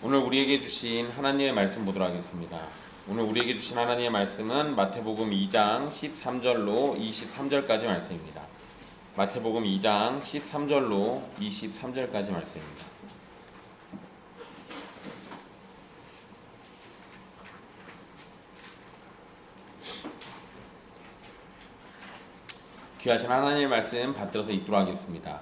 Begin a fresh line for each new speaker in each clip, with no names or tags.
오늘 우리에게 주신 하나님의 말씀 보도록 하겠습니다. 오늘 우리에게 주신 하나님의 말씀은 마태복음 2장 13절로 23절까지 말씀입니다. 마태복음 2장 13절로 23절까지 말씀입니다. 귀하신 하나님의 말씀 받들어서 읽도록 하겠습니다.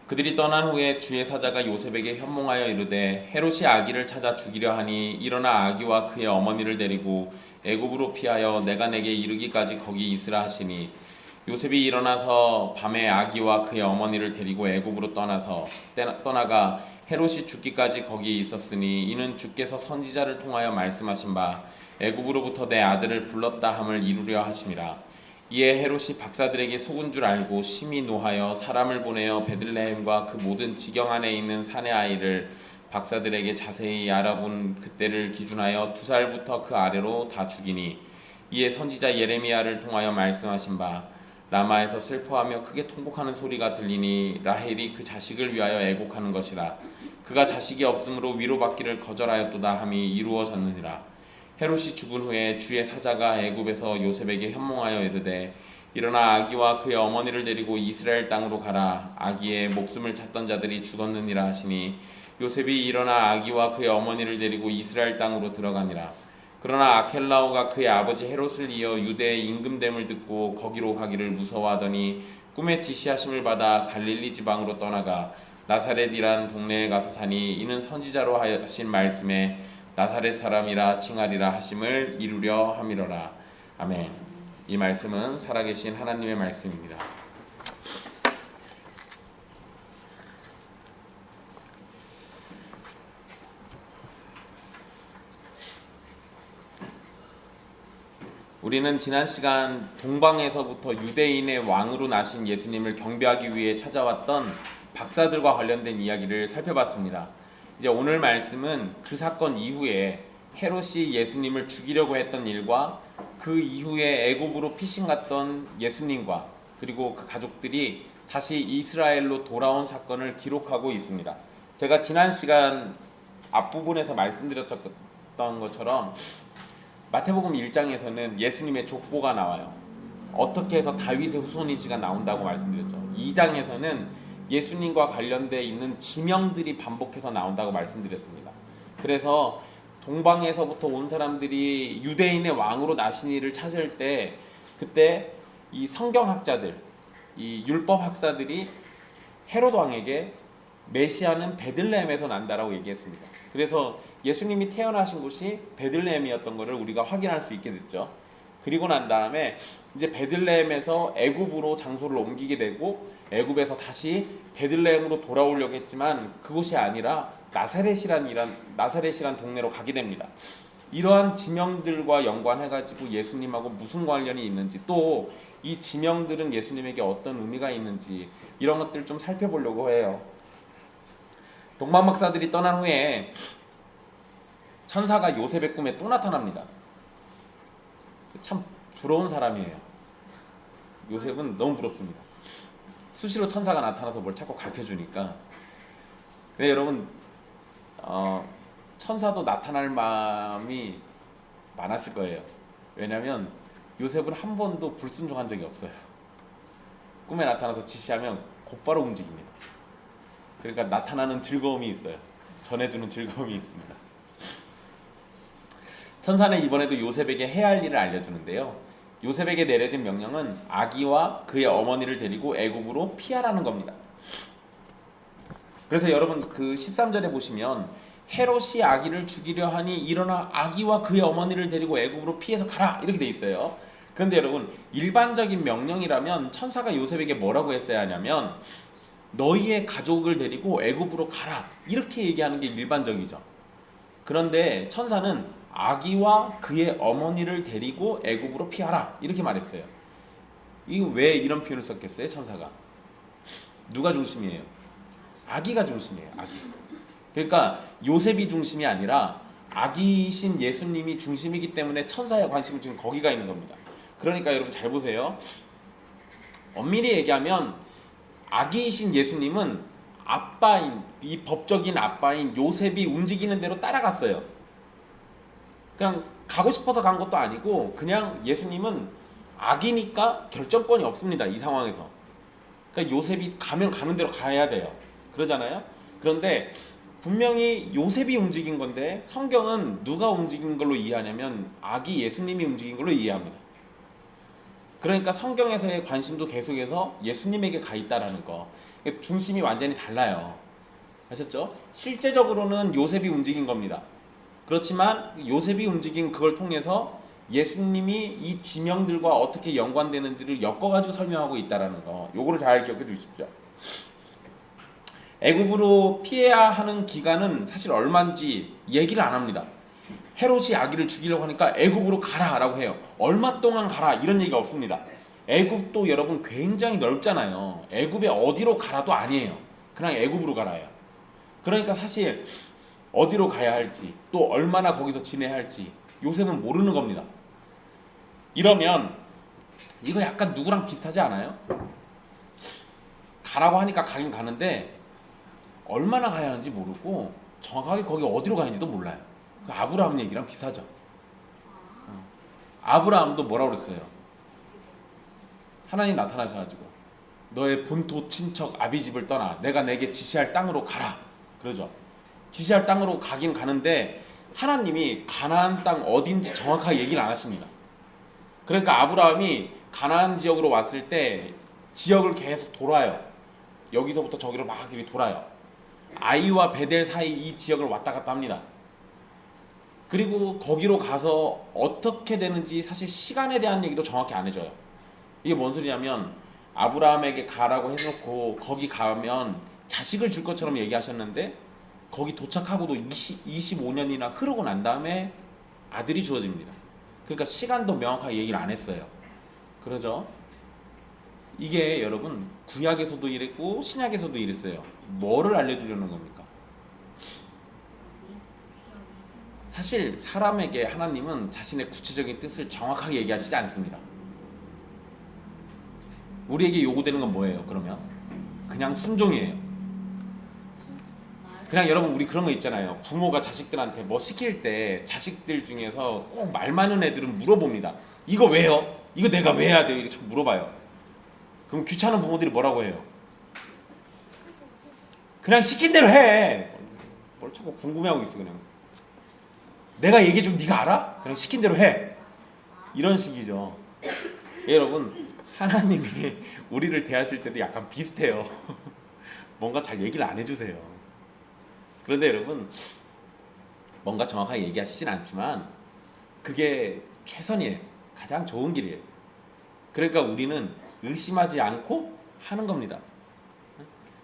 그들이 떠난 후에 주의 사자가 요셉에게 현몽하여 이르되 헤롯이 아기를 찾아 죽이려 하니 일어나 아기와 그의 어머니를 데리고 애굽으로 피하여 내가 내게 이르기까지 거기 있으라 하시니 요셉이 일어나서 밤에 아기와 그의 어머니를 데리고 애굽으로 떠나가 헤롯이 죽기까지 거기 있었으니 이는 주께서 선지자를 통하여 말씀하신 바 애굽으로부터 내 아들을 불렀다 함을 이루려 하심이라. 이에 헤롯이 박사들에게 속은 줄 알고 심히 노하여 사람을 보내어 베들레헴과 그 모든 지경 안에 있는 사내 아이를 박사들에게 자세히 알아본 그때를 기준하여 2살부터 그 아래로 다 죽이니 이에 선지자 예레미야를 통하여 말씀하신 바 라마에서 슬퍼하며 크게 통곡하는 소리가 들리니 라헬이 그 자식을 위하여 애곡하는 것이라. 그가 자식이 없으므로 위로받기를 거절하였도다 함이 이루어졌느니라. 헤롯이 죽은 후에 주의 사자가 애굽에서 요셉에게 현몽하여 이르되 일어나 아기와 그의 어머니를 데리고 이스라엘 땅으로 가라. 아기의 목숨을 찾던 자들이 죽었느니라 하시니 요셉이 일어나 아기와 그의 어머니를 데리고 이스라엘 땅으로 들어가니라. 그러나 아켈라오가 그의 아버지 헤롯을 이어 유대의 임금됨을 듣고 거기로 가기를 무서워하더니 꿈에 지시하심을 받아 갈릴리 지방으로 떠나가 나사렛이란 동네에 가서 사니 이는 선지자로 하신 말씀에 나사렛 사람이라 칭하리라 하심을 이루려 함이로라. 아멘. 이 말씀은 살아계신 하나님의 말씀입니다. 우리는 지난 시간 동방에서부터 유대인의 왕으로 나신 예수님을 경배하기 위해 찾아왔던 박사들과 관련된 이야기를 살펴봤습니다. 이제 오늘 말씀은 그 사건 이후에 헤롯이 예수님을 죽이려고 했던 일과 그 이후에 애굽으로 피신 갔던 예수님과 그리고 그 가족들이 다시 이스라엘로 돌아온 사건을 기록하고 있습니다. 제가 지난 시간 앞부분에서 말씀드렸던 것처럼 마태복음 1장에서는 예수님의 족보가 나와요. 어떻게 해서 다윗의 후손인지가 나온다고 말씀드렸죠. 2장에서는 예수님과 관련되어 있는 지명들이 반복해서 나온다고 말씀드렸습니다. 그래서 동방에서부터 온 사람들이 유대인의 왕으로 나신 이를 찾을 때 그때 이 성경학자들, 이 율법학사들이 헤롯 왕에게 메시아는 베들레헴에서 난다라고 얘기했습니다. 그래서 예수님이 태어나신 곳이 베들레헴이었던 것을 우리가 확인할 수 있게 됐죠. 그리고 난 다음에 이제 베들레헴에서 애굽으로 장소를 옮기게 되고 애굽에서 다시 베들레헴으로 돌아오려고 했지만 그곳이 아니라 나사렛이란 동네로 가게 됩니다. 이러한 지명들과 연관해가지고 예수님하고 무슨 관련이 있는지 또 이 지명들은 예수님에게 어떤 의미가 있는지 이런 것들 좀 살펴보려고 해요. 동방 박사들이 떠난 후에 천사가 요셉의 꿈에 또 나타납니다. 참 부러운 사람이에요. 요셉은 너무 부럽습니다. 수시로 천사가 나타나서 뭘 자꾸 가르쳐주니까. 근데 여러분 천사도 나타날 마음이 많았을 거예요. 왜냐하면 요셉은 한 번도 불순종한 적이 없어요. 꿈에 나타나서 지시하면 곧바로 움직입니다. 그러니까 나타나는 즐거움이 있어요. 전해주는 즐거움이 있습니다. 천사는 이번에도 요셉에게 해야 할 일을 알려주는데요. 요셉에게 내려진 명령은 아기와 그의 어머니를 데리고 애굽으로 피하라는 겁니다. 그래서 여러분 그 13절에 보시면 헤롯이 아기를 죽이려 하니 일어나 아기와 그의 어머니를 데리고 애굽으로 피해서 가라 이렇게 돼 있어요. 그런데 여러분 일반적인 명령이라면 천사가 요셉에게 뭐라고 했어야 하냐면 너희의 가족을 데리고 애굽으로 가라 이렇게 얘기하는 게 일반적이죠. 그런데 천사는 아기와 그의 어머니를 데리고 애굽으로 피하라 이렇게 말했어요. 이거 왜 이런 표현을 썼겠어요? 천사가 누가 중심이에요? 아기가 중심이에요. 아기. 그러니까 요셉이 중심이 아니라 아기이신 예수님이 중심이기 때문에 천사의 관심은 지금 거기가 있는 겁니다. 그러니까 여러분 잘 보세요. 엄밀히 얘기하면 아기이신 예수님은 아빠인, 이 법적인 아빠인 요셉이 움직이는 대로 따라갔어요. 그냥 가고 싶어서 간 것도 아니고 그냥 예수님은 악이니까 결정권이 없습니다. 이 상황에서. 그러니까 요셉이 가면 가는 대로 가야 돼요. 그러잖아요. 그런데 분명히 요셉이 움직인 건데 성경은 누가 움직인 걸로 이해하냐면 악이 예수님이 움직인 걸로 이해합니다. 그러니까 성경에서의 관심도 계속해서 예수님에게 가 있다라는 거. 중심이 완전히 달라요. 아셨죠? 실제적으로는 요셉이 움직인 겁니다. 그렇지만 요셉이 움직인 그걸 통해서 예수님이 이 지명들과 어떻게 연관되는지를 엮어가지고 설명하고 있다라는 거. 요거를 잘 기억해 주십시오. 애굽으로 피해야 하는 기간은 사실 얼마인지 얘기를 안 합니다. 헤롯이 아기를 죽이려고 하니까 애굽으로 가라라고 해요. 얼마 동안 가라 이런 얘기가 없습니다. 애굽도 여러분 굉장히 넓잖아요. 애굽에 어디로 가라도 아니에요. 그냥 애굽으로 가라요. 그러니까 사실 어디로 가야 할지 또 얼마나 거기서 지내야 할지 요셉은 모르는 겁니다. 이러면 이거 약간 누구랑 비슷하지 않아요? 가라고 하니까 가긴 가는데 얼마나 가야 하는지 모르고 정확하게 거기 어디로 가는지도 몰라요. 그 아브라함 얘기랑 비슷하죠. 아브라함도 뭐라고 그랬어요? 하나님 나타나셔가지고 너의 본토 친척 아비집을 떠나 내가 내게 지시할 땅으로 가라 그러죠. 지시할 땅으로 가긴 가는데 하나님이 가나안 땅 어딘지 정확하게 얘기를 안 하십니다. 그러니까 아브라함이 가나안 지역으로 왔을 때 지역을 계속 돌아요. 여기서부터 저기로 막 이렇게 돌아요. 아이와 베델 사이 이 지역을 왔다 갔다 합니다. 그리고 거기로 가서 어떻게 되는지 사실 시간에 대한 얘기도 정확히 안 해줘요. 이게 뭔 소리냐면 아브라함에게 가라고 해놓고 거기 가면 자식을 줄 것처럼 얘기하셨는데 거기 도착하고도 25년이나 흐르고 난 다음에 아들이 주어집니다. 그러니까 시간도 명확하게 얘기를 안 했어요. 그러죠? 이게 여러분 구약에서도 이랬고 신약에서도 이랬어요. 뭐를 알려주려는 겁니까? 사실 사람에게 하나님은 자신의 구체적인 뜻을 정확하게 얘기하시지 않습니다. 우리에게 요구되는 건 뭐예요? 그러면 그냥 순종이에요. 그냥 여러분 우리 그런 거 있잖아요. 부모가 자식들한테 뭐 시킬 때 자식들 중에서 꼭 말 많은 애들은 물어봅니다. 이거 왜요? 이거 내가 왜 해야 돼요? 이렇게 자꾸 물어봐요. 그럼 귀찮은 부모들이 뭐라고 해요? 그냥 시킨 대로 해. 뭘 자꾸 궁금해하고 있어. 그냥 내가 얘기해주면 네가 알아? 그냥 시킨 대로 해. 이런 식이죠. 여러분 하나님이 우리를 대하실 때도 약간 비슷해요. 뭔가 잘 얘기를 안 해주세요. 그런데 여러분 뭔가 정확하게 얘기하시진 않지만 그게 최선이에요. 가장 좋은 길이에요. 그러니까 우리는 의심하지 않고 하는 겁니다.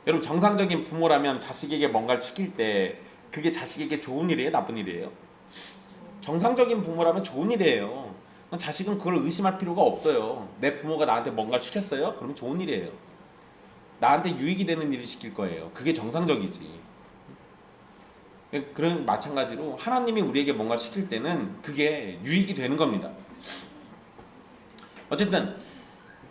여러분 정상적인 부모라면 자식에게 뭔가를 시킬 때 그게 자식에게 좋은 일이에요? 나쁜 일이에요? 정상적인 부모라면 좋은 일이에요. 자식은 그걸 의심할 필요가 없어요. 내 부모가 나한테 뭔가를 시켰어요? 그럼 좋은 일이에요. 나한테 유익이 되는 일을 시킬 거예요. 그게 정상적이지. 그런 마찬가지로 하나님이 우리에게 뭔가 시킬 때는 그게 유익이 되는 겁니다. 어쨌든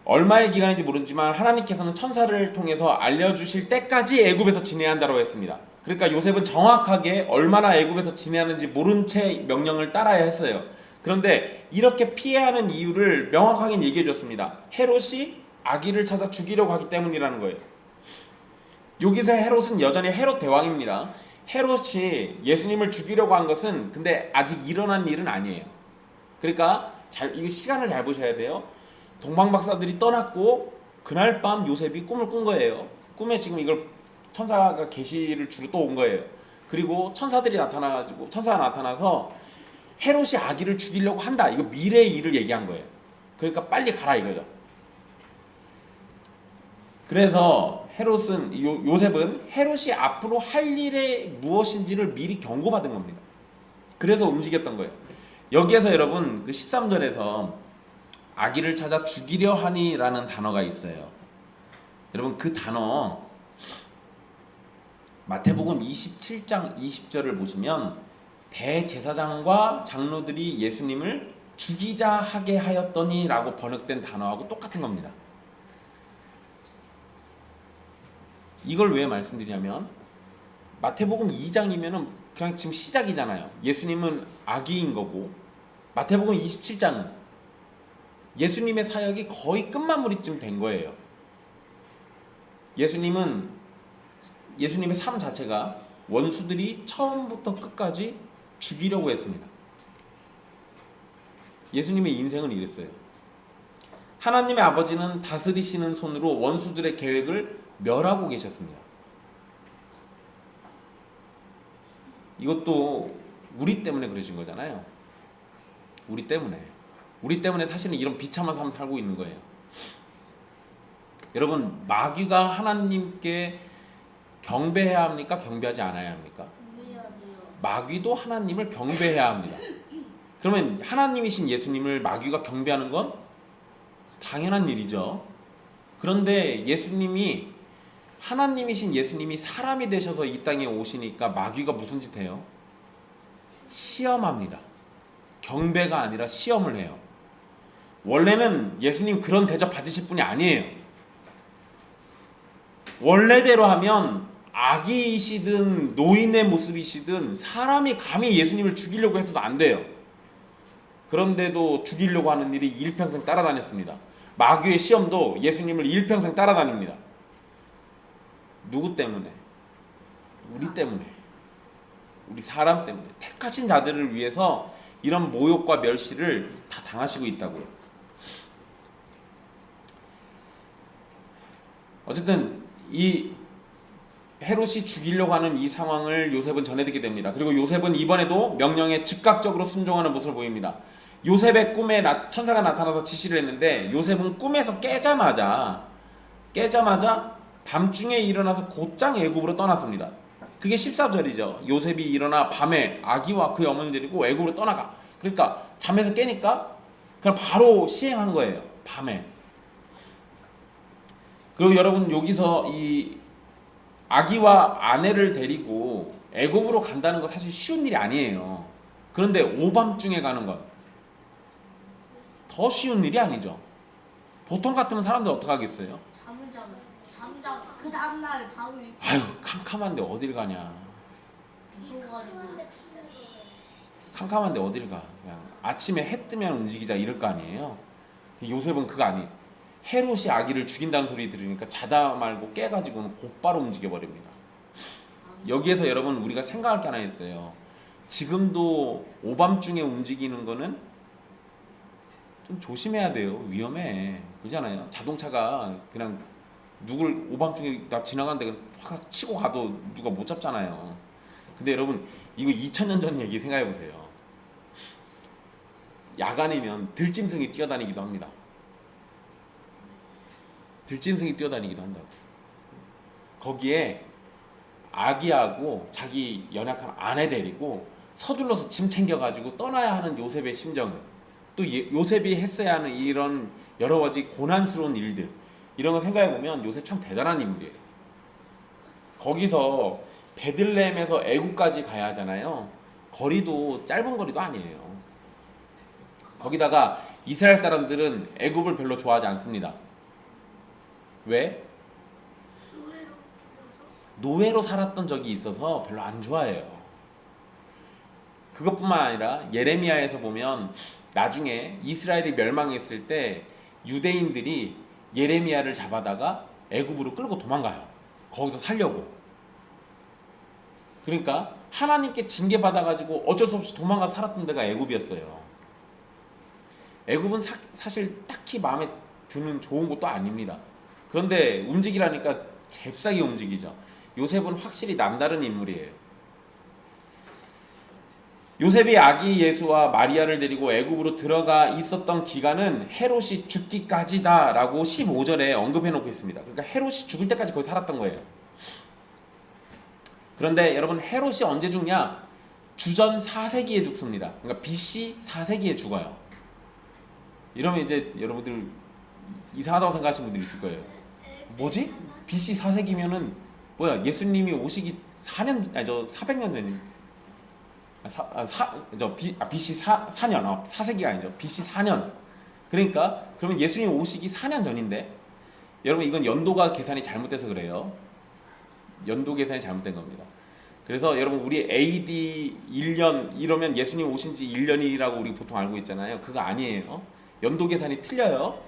얼마의 기간인지 모르지만 하나님께서는 천사를 통해서 알려주실 때까지 애굽에서 지내야 한다고 했습니다. 그러니까 요셉은 정확하게 얼마나 애굽에서 지내야하는지 모른 채 명령을 따라야 했어요. 그런데 이렇게 피해야 하는 이유를 명확하게 얘기해 줬습니다. 헤롯이 아기를 찾아 죽이려고 하기 때문이라는 거예요. 여기서 헤롯은 여전히 헤롯 대왕입니다. 헤롯이 예수님을 죽이려고 한 것은 근데 아직 일어난 일은 아니에요. 그러니까 이거 시간을 잘 보셔야 돼요. 동방박사들이 떠났고 그날 밤 요셉이 꿈을 꾼 거예요. 꿈에 지금 이걸 천사가 계시를 주러 또 온 거예요. 그리고 천사가 나타나서 헤롯이 아기를 죽이려고 한다. 이거 미래의 일을 얘기한 거예요. 그러니까 빨리 가라 이거죠. 그래서 요셉은 헤롯이 앞으로 할 일이 무엇인지를 미리 경고받은 겁니다. 그래서 움직였던 거예요. 여기에서 여러분 그 13절에서 아기를 찾아 죽이려 하니라는 단어가 있어요. 여러분 그 단어 마태복음 27장 20절을 보시면 대제사장과 장로들이 예수님을 죽이자 하게 하였더니 라고 번역된 단어하고 똑같은 겁니다. 이걸 왜 말씀드리냐면 마태복음 2장이면은 그냥 지금 시작이잖아요. 예수님은 아기인 거고, 마태복음 27장은 예수님의 사역이 거의 끝마무리쯤 된 거예요. 예수님의 삶 자체가 원수들이 처음부터 끝까지 죽이려고 했습니다. 예수님의 인생은 이랬어요. 하나님의 아버지는 다스리시는 손으로 원수들의 계획을 멸하고 계셨습니다. 이것도 우리 때문에 그러신 거잖아요. 우리 때문에 사실은 이런 비참한 삶을 살고 있는 거예요. 여러분, 마귀가 하나님께 경배해야 합니까? 경배하지 않아야 합니까? 마귀도 하나님을 경배해야 합니다. 그러면 하나님이신 예수님을 마귀가 경배하는 건 당연한 일이죠. 그런데 하나님이신 예수님이 사람이 되셔서 이 땅에 오시니까 마귀가 무슨 짓 해요? 시험합니다. 경배가 아니라 시험을 해요. 원래는 예수님 그런 대접 받으실 분이 아니에요. 원래대로 하면 아기이시든 노인의 모습이시든 사람이 감히 예수님을 죽이려고 해서도 안 돼요. 그런데도 죽이려고 하는 일이 일평생 따라다녔습니다. 마귀의 시험도 예수님을 일평생 따라다닙니다. 누구 때문에? 우리 때문에. 우리 사람 때문에. 택하신 자들을 위해서 이런 모욕과 멸시를 다 당하시고 있다고요. 어쨌든 이 헤롯이 죽이려고 하는 이 상황을 요셉은 전해듣게 됩니다. 그리고 요셉은 이번에도 명령에 즉각적으로 순종하는 모습을 보입니다. 요셉의 꿈에 천사가 나타나서 지시를 했는데 요셉은 꿈에서 깨자마자 밤중에 일어나서 곧장 애굽으로 떠났습니다. 그게 14절이죠. 요셉이 일어나 밤에 아기와 그의 어머니 데리고 애굽으로 떠나가. 그러니까 잠에서 깨니까 그냥 바로 시행한 거예요. 밤에. 그리고 여러분, 여기서 이 아기와 아내를 데리고 애굽으로 간다는 거 사실 쉬운 일이 아니에요. 그런데 오밤중에 가는 건 더 쉬운 일이 아니죠. 보통 같으면 사람들 어떡하겠어요?
잠을 자고 그 다음날 바로 일어나.
아유, 캄캄한데 어딜 가냐.
무서워가지고.
캄캄한데 어딜 가. 그냥 아침에 해 뜨면 움직이자 이럴 거 아니에요. 요셉은 그거 아니에요. 헤롯이 아기를 죽인다는 소리 들으니까 자다 말고 깨가지고는 곧바로 움직여버립니다. 여기에서 여러분, 우리가 생각할 게 하나 있어요. 지금도 오밤중에 움직이는 거는 좀 조심해야 돼요. 위험해. 그러잖아요. 자동차가 그냥 누굴 오밤중에 나 지나가는데 확 치고 가도 누가 못 잡잖아요. 근데 여러분, 이거 2000년 전 얘기 생각해 보세요. 야간이면 들짐승이 뛰어다니기도 합니다. 들짐승이 뛰어다니기도 한다고. 거기에 아기하고 자기 연약한 아내 데리고 서둘러서 짐 챙겨가지고 떠나야 하는 요셉의 심정을, 또 요셉이 했어야 하는 이런 여러 가지 고난스러운 일들, 이런 거 생각해보면 요셉 참 대단한 인물이에요. 거기서 베들레헴에서 애굽까지 가야 하잖아요. 거리도 짧은 거리도 아니에요. 거기다가 이스라엘 사람들은 애굽을 별로 좋아하지 않습니다. 왜? 노예로 살았던 적이 있어서 별로 안 좋아해요. 그것뿐만 아니라 예레미야에서 보면 나중에 이스라엘이 멸망했을 때 유대인들이 예레미야를 잡아다가 애굽으로 끌고 도망가요. 거기서 살려고. 그러니까 하나님께 징계받아가지고 어쩔 수 없이 도망가서 살았던 데가 애굽이었어요. 애굽은 사실 딱히 마음에 드는 좋은 곳도 아닙니다. 그런데 움직이라니까 잽싸게 움직이죠. 요셉은 확실히 남다른 인물이에요. 요셉이 아기 예수와 마리아를 데리고 애굽으로 들어가 있었던 기간은 헤롯이 죽기까지다 라고 15절에 언급해 놓고 있습니다. 그러니까 헤롯이 죽을 때까지 거기 살았던 거예요. 그런데 여러분, 헤롯이 언제 죽냐? 주전 4세기에 죽습니다. 그러니까 BC 4세기에 죽어요. 이러면 이제 여러분들 이상하다고 생각하시는 분들이 있을 거예요. 뭐지? BC 4세기면은 뭐야? 예수님이 오시기 400년 전. BC 4년, 4세기가 아니죠. BC 4년. 그러니까 그러면 예수님 오시기 4년 전인데, 여러분 이건 연도가 계산이 잘못돼서 그래요. 연도 계산이 잘못된 겁니다. 그래서 여러분 우리 AD 1년 이러면 예수님 오신 지 1년이라고 우리 보통 알고 있잖아요. 그거 아니에요. 연도 계산이 틀려요.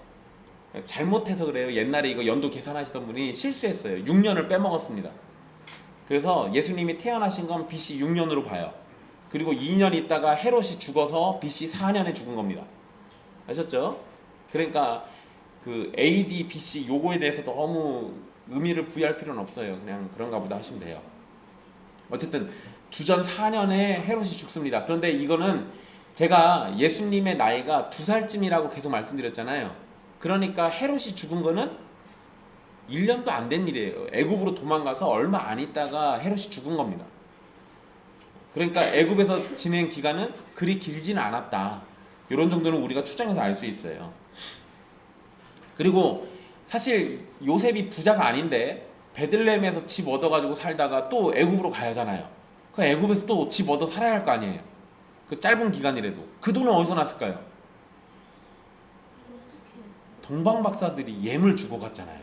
잘못해서 그래요. 옛날에 이거 연도 계산하시던 분이 실수했어요. 6년을 빼먹었습니다. 그래서 예수님이 태어나신 건 BC 6년으로 봐요. 그리고 2년 있다가 헤롯이 죽어서 BC 4년에 죽은 겁니다. 아셨죠? 그러니까 그 AD, BC 요거에 대해서 너무 의미를 부여할 필요는 없어요. 그냥 그런가 보다 하시면 돼요. 어쨌든 주전 4년에 헤롯이 죽습니다. 그런데 이거는 제가 예수님의 나이가 2살쯤이라고 계속 말씀드렸잖아요. 그러니까 헤롯이 죽은 거는 1년도 안 된 일이에요. 애굽으로 도망가서 얼마 안 있다가 헤롯이 죽은 겁니다. 그러니까 애굽에서 지낸 기간은 그리 길지는 않았다. 이런 정도는 우리가 추정해서 알 수 있어요. 그리고 사실 요셉이 부자가 아닌데 베들레헴에서 집 얻어가지고 살다가 또 애굽으로 가야 하잖아요. 그 애굽에서 또 집 얻어 살아야 할 거 아니에요. 그 짧은 기간이라도 그 돈은 어디서 났을까요? 동방 박사들이 예물 주고 갔잖아요.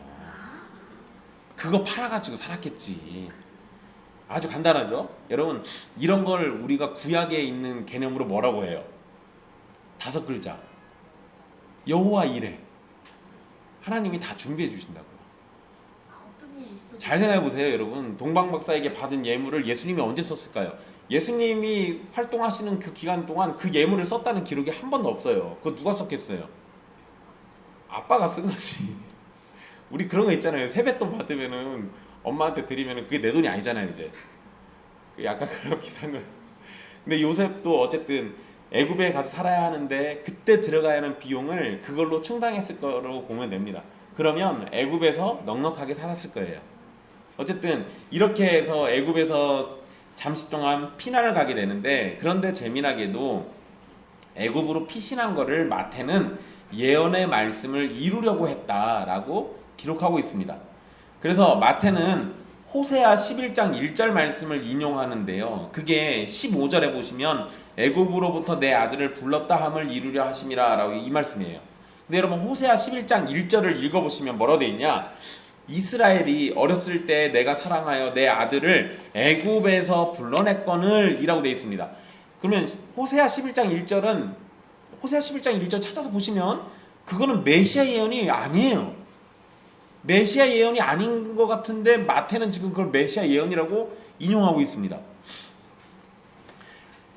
그거 팔아가지고 살았겠지. 아주 간단하죠? 여러분 이런 걸 우리가 구약에 있는 개념으로 뭐라고 해요? 5글자. 여호와 이레. 하나님이 다 준비해 주신다고요.
어떤 일이 있어?
잘 생각해 보세요, 여러분. 동방 박사에게 받은 예물을 예수님이 언제 썼을까요? 예수님이 활동하시는 그 기간 동안 그 예물을 썼다는 기록이 한 번도 없어요. 그거 누가 썼겠어요? 아빠가 쓴 거지. 우리 그런 거 있잖아요. 세뱃돈 받으면은 엄마한테 드리면은 그게 내 돈이 아니잖아요, 이제. 약간 그런 비슷한 거. 근데 요셉도 어쨌든 애굽에 가서 살아야 하는데 그때 들어가야 하는 비용을 그걸로 충당했을 거라고 보면 됩니다. 그러면 애굽에서 넉넉하게 살았을 거예요. 어쨌든 이렇게 해서 애굽에서 잠시 동안 피난을 가게 되는데, 그런데 재미나게도 애굽으로 피신한 거를 마태는 예언의 말씀을 이루려고 했다라고 기록하고 있습니다. 그래서 마태는 호세아 11장 1절 말씀을 인용하는데요. 그게 15절에 보시면 애굽으로부터 내 아들을 불렀다 함을 이루려 하심이라 라고 이 말씀이에요. 근데 여러분 호세아 11장 1절을 읽어보시면 뭐라고 돼 있냐? 이스라엘이 어렸을 때 내가 사랑하여 내 아들을 애굽에서 불러냈거늘 이라고 돼 있습니다. 그러면 호세아 11장 1절은 호세아 11장 1절 찾아서 보시면 그거는 메시아 예언이 아니에요. 메시아 예언이 아닌 것 같은데 마태는 지금 그걸 메시아 예언이라고 인용하고 있습니다.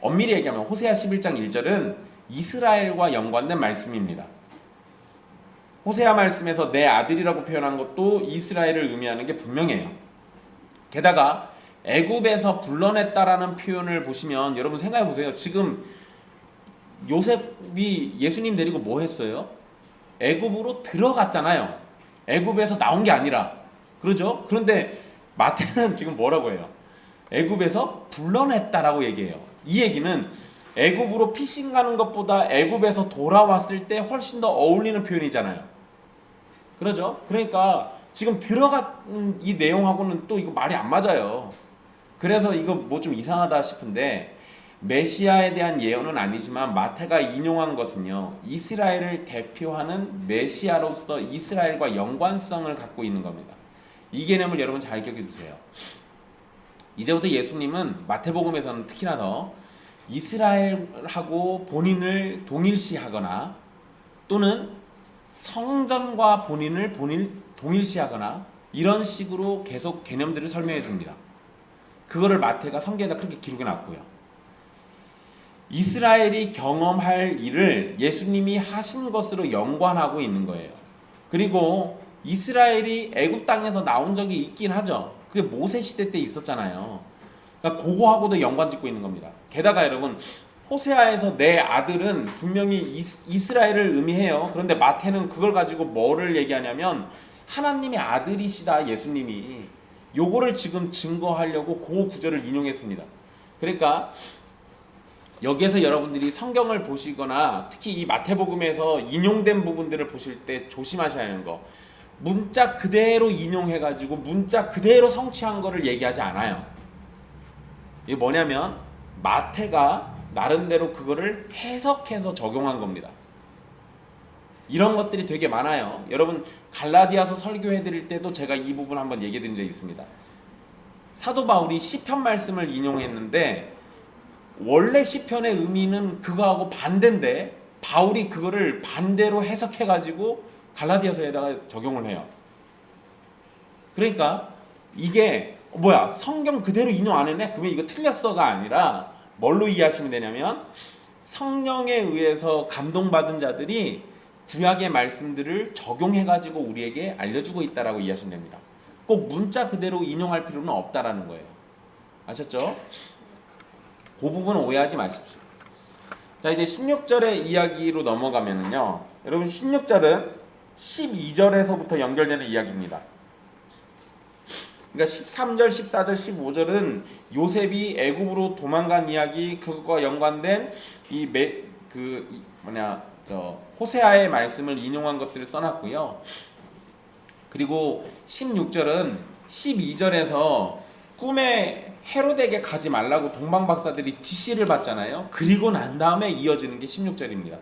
엄밀히 얘기하면 호세아 11장 1절은 이스라엘과 연관된 말씀입니다. 호세아 말씀에서 내 아들이라고 표현한 것도 이스라엘을 의미하는 게 분명해요. 게다가 애굽에서 불러냈다라는 표현을 보시면 여러분 생각해 보세요. 지금 요셉이 예수님 데리고 뭐 했어요? 애굽으로 들어갔잖아요. 애굽에서 나온 게 아니라. 그러죠? 그런데 마태는 지금 뭐라고 해요? 애굽에서 불러냈다라고 얘기해요. 이 얘기는 애굽으로 피신 가는 것보다 애굽에서 돌아왔을 때 훨씬 더 어울리는 표현이잖아요. 그러죠? 그러니까 지금 들어간 이 내용하고는 또 이거 말이 안 맞아요. 그래서 이거 뭐 좀 이상하다 싶은데 메시아에 대한 예언은 아니지만 마태가 인용한 것은요, 이스라엘을 대표하는 메시아로서 이스라엘과 연관성을 갖고 있는 겁니다. 이 개념을 여러분 잘 기억해 두세요. 이제부터 예수님은 마태복음에서는 특히나 더 이스라엘하고 본인을 동일시하거나 또는 성전과 본인을 동일시하거나 이런 식으로 계속 개념들을 설명해 줍니다. 그거를 마태가 성경에다 그렇게 기록해 놨고요. 이스라엘이 경험할 일을 예수님이 하신 것으로 연관하고 있는 거예요. 그리고 이스라엘이 애굽 땅에서 나온 적이 있긴 하죠. 그게 모세 시대 때 있었잖아요. 그러니까 그거하고도 연관 짓고 있는 겁니다. 게다가 여러분 호세아에서 내 아들은 분명히 이스라엘을 의미해요. 그런데 마태는 그걸 가지고 뭐를 얘기하냐면 하나님의 아들이시다 예수님이. 요거를 지금 증거하려고 그 구절을 인용했습니다. 그러니까 여기에서 여러분들이 성경을 보시거나 특히 이 마태복음에서 인용된 부분들을 보실 때 조심하셔야 하는 거, 문자 그대로 인용해가지고 문자 그대로 성취한 거를 얘기하지 않아요. 이게 뭐냐면 마태가 나름대로 그거를 해석해서 적용한 겁니다. 이런 것들이 되게 많아요. 여러분 갈라디아서 설교해드릴 때도 제가 이 부분 한번 얘기해드린 적이 있습니다. 사도 바울이 시편 말씀을 인용했는데 원래 시편의 의미는 그거하고 반대인데 바울이 그거를 반대로 해석해가지고 갈라디아서에다가 적용을 해요. 그러니까 이게 뭐야, 성경 그대로 인용 안 했네? 그러면 이거 틀렸어가 아니라 뭘로 이해하시면 되냐면 성령에 의해서 감동받은 자들이 구약의 말씀들을 적용해가지고 우리에게 알려주고 있다라고 이해하시면 됩니다. 꼭 문자 그대로 인용할 필요는 없다라는 거예요. 아셨죠? 그 부분은 오해하지 마십시오. 자, 이제 16절의 이야기로 넘어가면은요, 여러분 16절은 12절에서부터 연결되는 이야기입니다. 그러니까 13절, 14절, 15절은 요셉이 애굽으로 도망간 이야기, 그것과 연관된 호세아의 말씀을 인용한 것들을 써놨고요. 그리고 16절은 12절에서 꿈에 헤로데에게 가지 말라고 동방박사들이 지시를 받잖아요. 그리고 난 다음에 이어지는 게 16절입니다.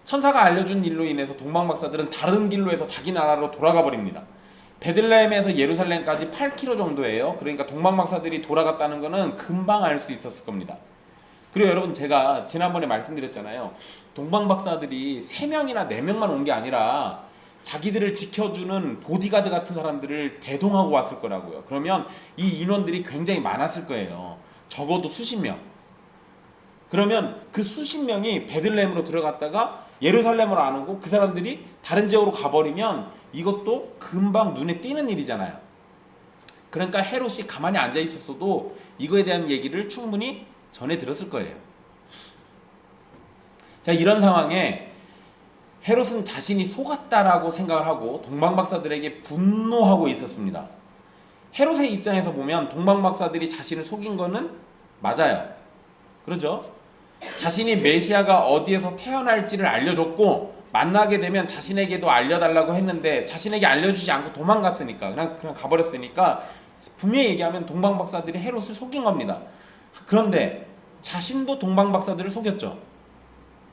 천사가 알려준 일로 인해서 동방박사들은 다른 길로 해서 자기 나라로 돌아가 버립니다. 베들레헴에서 예루살렘까지 8km 정도예요. 그러니까 동방박사들이 돌아갔다는 거는 금방 알 수 있었을 겁니다. 그리고 여러분, 제가 지난번에 말씀드렸잖아요. 동방박사들이 3명이나 4명만 온 게 아니라 자기들을 지켜주는 보디가드 같은 사람들을 대동하고 왔을 거라고요. 그러면 이 인원들이 굉장히 많았을 거예요. 적어도 수십 명. 그러면 그 수십 명이 베들레헴으로 들어갔다가 예루살렘으로 안 오고 그 사람들이 다른 지역으로 가버리면 이것도 금방 눈에 띄는 일이잖아요. 그러니까 헤롯이 가만히 앉아 있었어도 이거에 대한 얘기를 충분히 전해 들었을 거예요. 자, 이런 상황에 헤롯은 자신이 속았다라고 생각을 하고 동방박사들에게 분노하고 있었습니다. 헤롯의 입장에서 보면 동방박사들이 자신을 속인 거는 맞아요. 그렇죠? 자신이 메시아가 어디에서 태어날지를 알려줬고 만나게 되면 자신에게도 알려달라고 했는데 자신에게 알려주지 않고 도망갔으니까 그냥 가버렸으니까 분명히 얘기하면 동방박사들이 헤롯을 속인 겁니다. 그런데 자신도 동방박사들을 속였죠.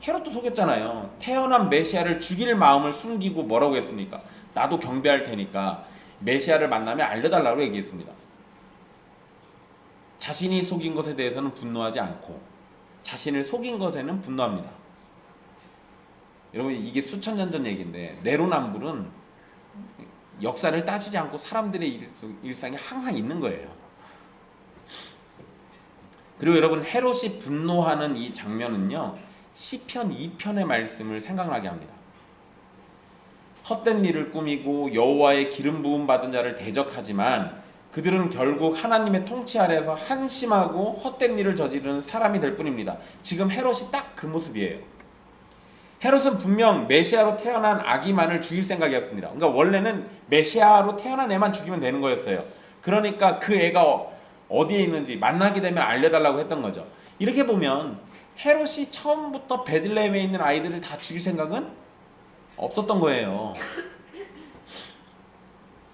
헤롯도 속였잖아요. 태어난 메시아를 죽일 마음을 숨기고 뭐라고 했습니까? 나도 경배할 테니까 메시아를 만나면 알려달라고 얘기했습니다. 자신이 속인 것에 대해서는 분노하지 않고 자신을 속인 것에는 분노합니다. 여러분, 이게 수천 년 전 얘기인데 내로남불은 역사를 따지지 않고 사람들의 일상에 항상 있는 거예요. 그리고 여러분, 헤롯이 분노하는 이 장면은요, 시편 2편의 말씀을 생각나게 합니다. 헛된 일을 꾸미고 여호와의 기름 부음 받은 자를 대적하지만 그들은 결국 하나님의 통치 아래에서 한심하고 헛된 일을 저지르는 사람이 될 뿐입니다. 지금 헤롯이 딱 그 모습이에요. 헤롯은 분명 메시아로 태어난 아기만을 죽일 생각이었습니다. 그러니까 원래는 메시아로 태어난 애만 죽이면 되는 거였어요. 그러니까 그 애가 어디에 있는지 만나게 되면 알려달라고 했던 거죠. 이렇게 보면 헤롯이 처음부터 베들레헴에 있는 아이들을 다 죽일 생각은 없었던 거예요.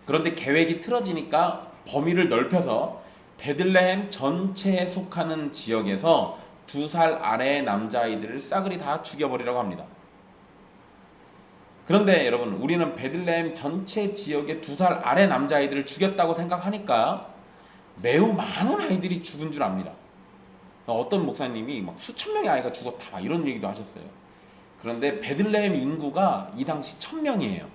그런데 계획이 틀어지니까 범위를 넓혀서 베들레헴 전체에 속하는 지역에서 2살 아래의 남자아이들을 싸그리 다 죽여버리라고 합니다. 그런데 여러분, 우리는 베들레헴 전체 지역의 2살 아래 남자아이들을 죽였다고 생각하니까 매우 많은 아이들이 죽은 줄 압니다. 어떤 목사님이 막 수천 명의 아이가 죽었다 막 이런 얘기도 하셨어요. 그런데 베들레헴 인구가 이 당시 1000명이에요.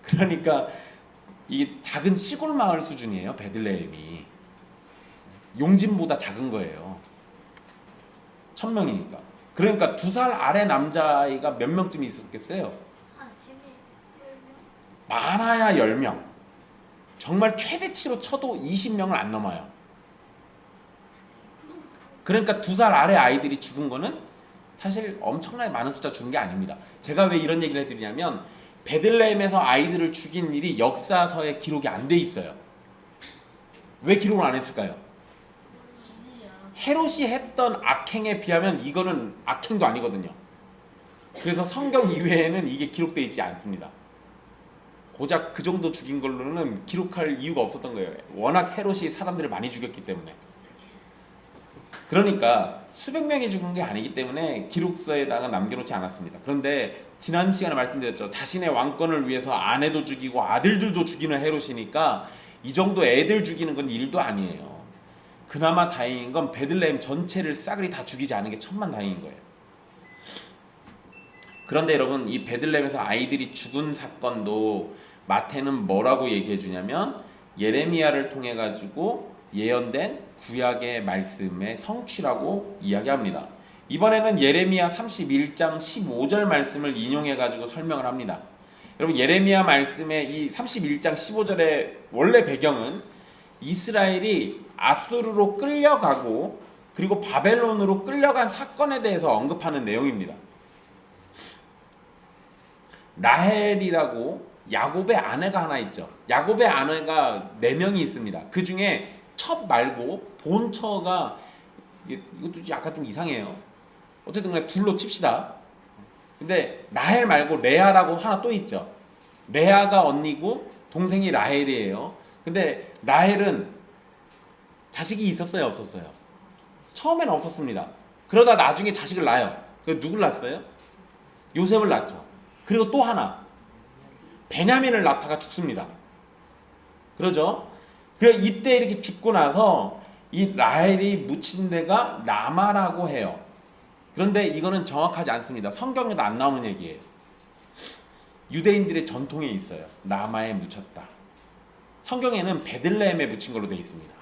그러니까 이게 작은 시골 마을 수준이에요. 베들레헴이 용진보다 작은 거예요. 1000명이니까. 그러니까 2살 아래 남자아이가 몇 명쯤 있었겠어요?
한 3개, 10명?
많아야 10명. 정말 최대치로 쳐도 20명을 안 넘어요. 그러니까 2살 아래 아이들이 죽은 거는 사실 엄청나게 많은 숫자 죽은 게 아닙니다. 제가 왜 이런 얘기를 해드리냐면 베들레헴에서 아이들을 죽인 일이 역사서에 기록이 안 돼 있어요. 왜 기록을 안 했을까요? 헤롯이 했던 악행에 비하면 이거는 악행도 아니거든요. 그래서 성경 이외에는 이게 기록되어 있지 않습니다. 고작 그 정도 죽인 걸로는 기록할 이유가 없었던 거예요. 워낙 헤롯이 사람들을 많이 죽였기 때문에. 그러니까 수백 명이 죽은 게 아니기 때문에 기록서에다가 남겨놓지 않았습니다. 그런데 지난 시간에 말씀드렸죠. 자신의 왕권을 위해서 아내도 죽이고 아들들도 죽이는 헤롯이니까 이 정도 애들 죽이는 건 일도 아니에요. 그나마 다행인 건 베들레헴 전체를 싸그리 다 죽이지 않은 게 천만다행인 거예요. 그런데 여러분, 이 베들레헴에서 아이들이 죽은 사건도 마태는 뭐라고 얘기해 주냐면 예레미야를 통해 가지고 예언된 구약의 말씀의 성취라고 이야기합니다. 이번에는 예레미야 31장 15절 말씀을 인용해 가지고 설명을 합니다. 여러분, 예레미야 말씀의 이 31장 15절의 원래 배경은 이스라엘이 아수르로 끌려가고 그리고 바벨론으로 끌려간 사건에 대해서 언급하는 내용입니다. 라헬이라고 야곱의 아내가 하나 있죠. 야곱의 아내가 4명이 있습니다. 그 중에 첩 말고 본처가, 이것도 약간 좀 이상해요. 어쨌든 그냥 둘로 칩시다. 근데 라헬 말고 레아라고 하나 또 있죠. 레아가 언니고 동생이 라헬이에요. 근데 라헬은 자식이 있었어요, 없었어요? 처음에는 없었습니다. 그러다 나중에 자식을 낳아요. 그 누굴 낳았어요? 요셉을 낳죠. 그리고 또 하나 베냐민을 낳다가 죽습니다. 그러죠? 그래서 이때 이렇게 죽고 나서 이 라헬이 묻힌 데가 라마라고 해요. 그런데 이거는 정확하지 않습니다. 성경에도 안 나오는 얘기예요. 유대인들의 전통에 있어요. 라마에 묻혔다. 성경에는 베들레헴에 묻힌 걸로 되어 있습니다.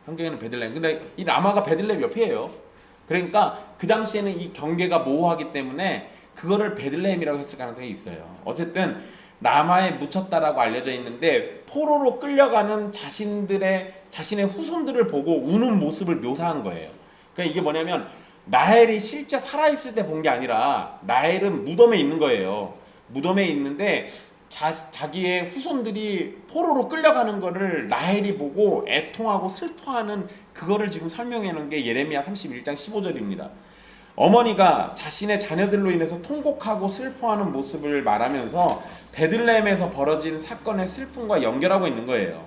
성경에는 베들레헴. 근데 이 라마가 베들레헴 옆이에요. 그러니까 그 당시에는 이 경계가 모호하기 때문에 그거를 베들레헴이라고 했을 가능성이 있어요. 어쨌든 라마에 묻혔다라고 알려져 있는데 포로로 끌려가는 자신의 후손들을 보고 우는 모습을 묘사한 거예요. 그러니까 이게 뭐냐면 라헬이 실제 살아있을 때 본 게 아니라 라헬은 무덤에 있는 거예요. 무덤에 있는데 자기의 후손들이 포로로 끌려가는 거를 라헬이 보고 애통하고 슬퍼하는 그거를 지금 설명해 놓은 게 예레미야 31장 15절입니다. 어머니가 자신의 자녀들로 인해서 통곡하고 슬퍼하는 모습을 말하면서 베들레헴에서 벌어진 사건의 슬픔과 연결하고 있는 거예요.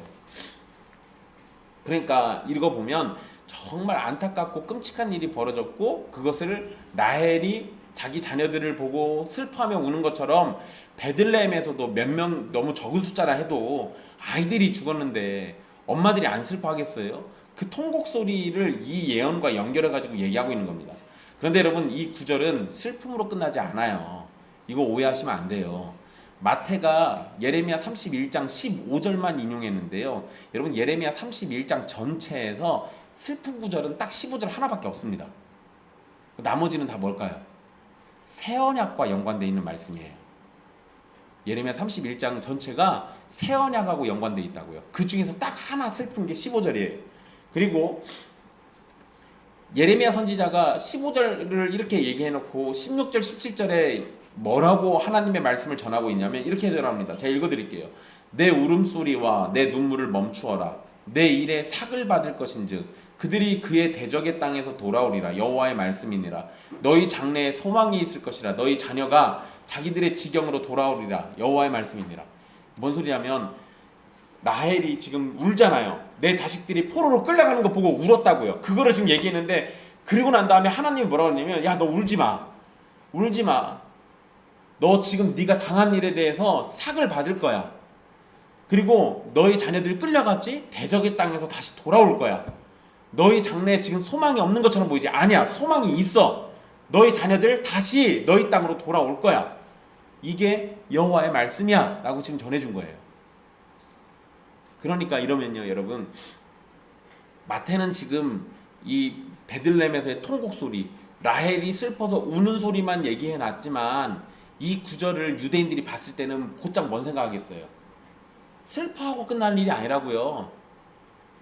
그러니까 읽어보면 정말 안타깝고 끔찍한 일이 벌어졌고 그것을 라헬이 자기 자녀들을 보고 슬퍼하며 우는 것처럼 베들레헴에서도 몇 명, 너무 적은 숫자라 해도 아이들이 죽었는데 엄마들이 안 슬퍼하겠어요? 그 통곡 소리를 이 예언과 연결해가지고 얘기하고 있는 겁니다. 그런데 여러분, 이 구절은 슬픔으로 끝나지 않아요. 이거 오해하시면 안 돼요. 마태가 예레미야 31장 15절만 인용했는데요. 여러분, 예레미야 31장 전체에서 슬픈 구절은 딱 15절 하나밖에 없습니다. 나머지는 다 뭘까요? 새 언약과 연관되어 있는 말씀이에요. 예레미야 31장 전체가 새 언약하고 연관되어 있다고요. 그 중에서 딱 하나 슬픈 게 15절이에요. 그리고 예레미야 선지자가 15절을 이렇게 얘기해놓고 16절, 17절에 뭐라고 하나님의 말씀을 전하고 있냐면 이렇게 전합니다. 제가 읽어드릴게요. 내 울음소리와 내 눈물을 멈추어라. 내 일에 삭을 받을 것인즉 그들이 그의 대적의 땅에서 돌아오리라. 여호와의 말씀이니라. 너희 장래에 소망이 있을 것이라. 너희 자녀가 자기들의 지경으로 돌아오리라. 여호와의 말씀이니라. 뭔 소리냐면 라헬이 지금 울잖아요. 내 자식들이 포로로 끌려가는 거 보고 울었다고요. 그거를 지금 얘기했는데 그리고 난 다음에 하나님이 뭐라고 하냐면 야, 너 울지 마. 울지 마. 너 지금 네가 당한 일에 대해서 삭을 받을 거야. 그리고 너희 자녀들이 끌려갔지? 대적의 땅에서 다시 돌아올 거야. 너희 장래에 지금 소망이 없는 것처럼 보이지? 아니야. 소망이 있어. 너희 자녀들 다시 너희 땅으로 돌아올 거야. 이게 여호와의 말씀이야 라고 지금 전해준 거예요. 그러니까 이러면요, 여러분, 마태는 지금 이 베들레헴에서의 통곡 소리, 라헬이 슬퍼서 우는 소리만 얘기해 놨지만 이 구절을 유대인들이 봤을 때는 곧장 뭔 생각하겠어요? 슬퍼하고 끝날 일이 아니라고요.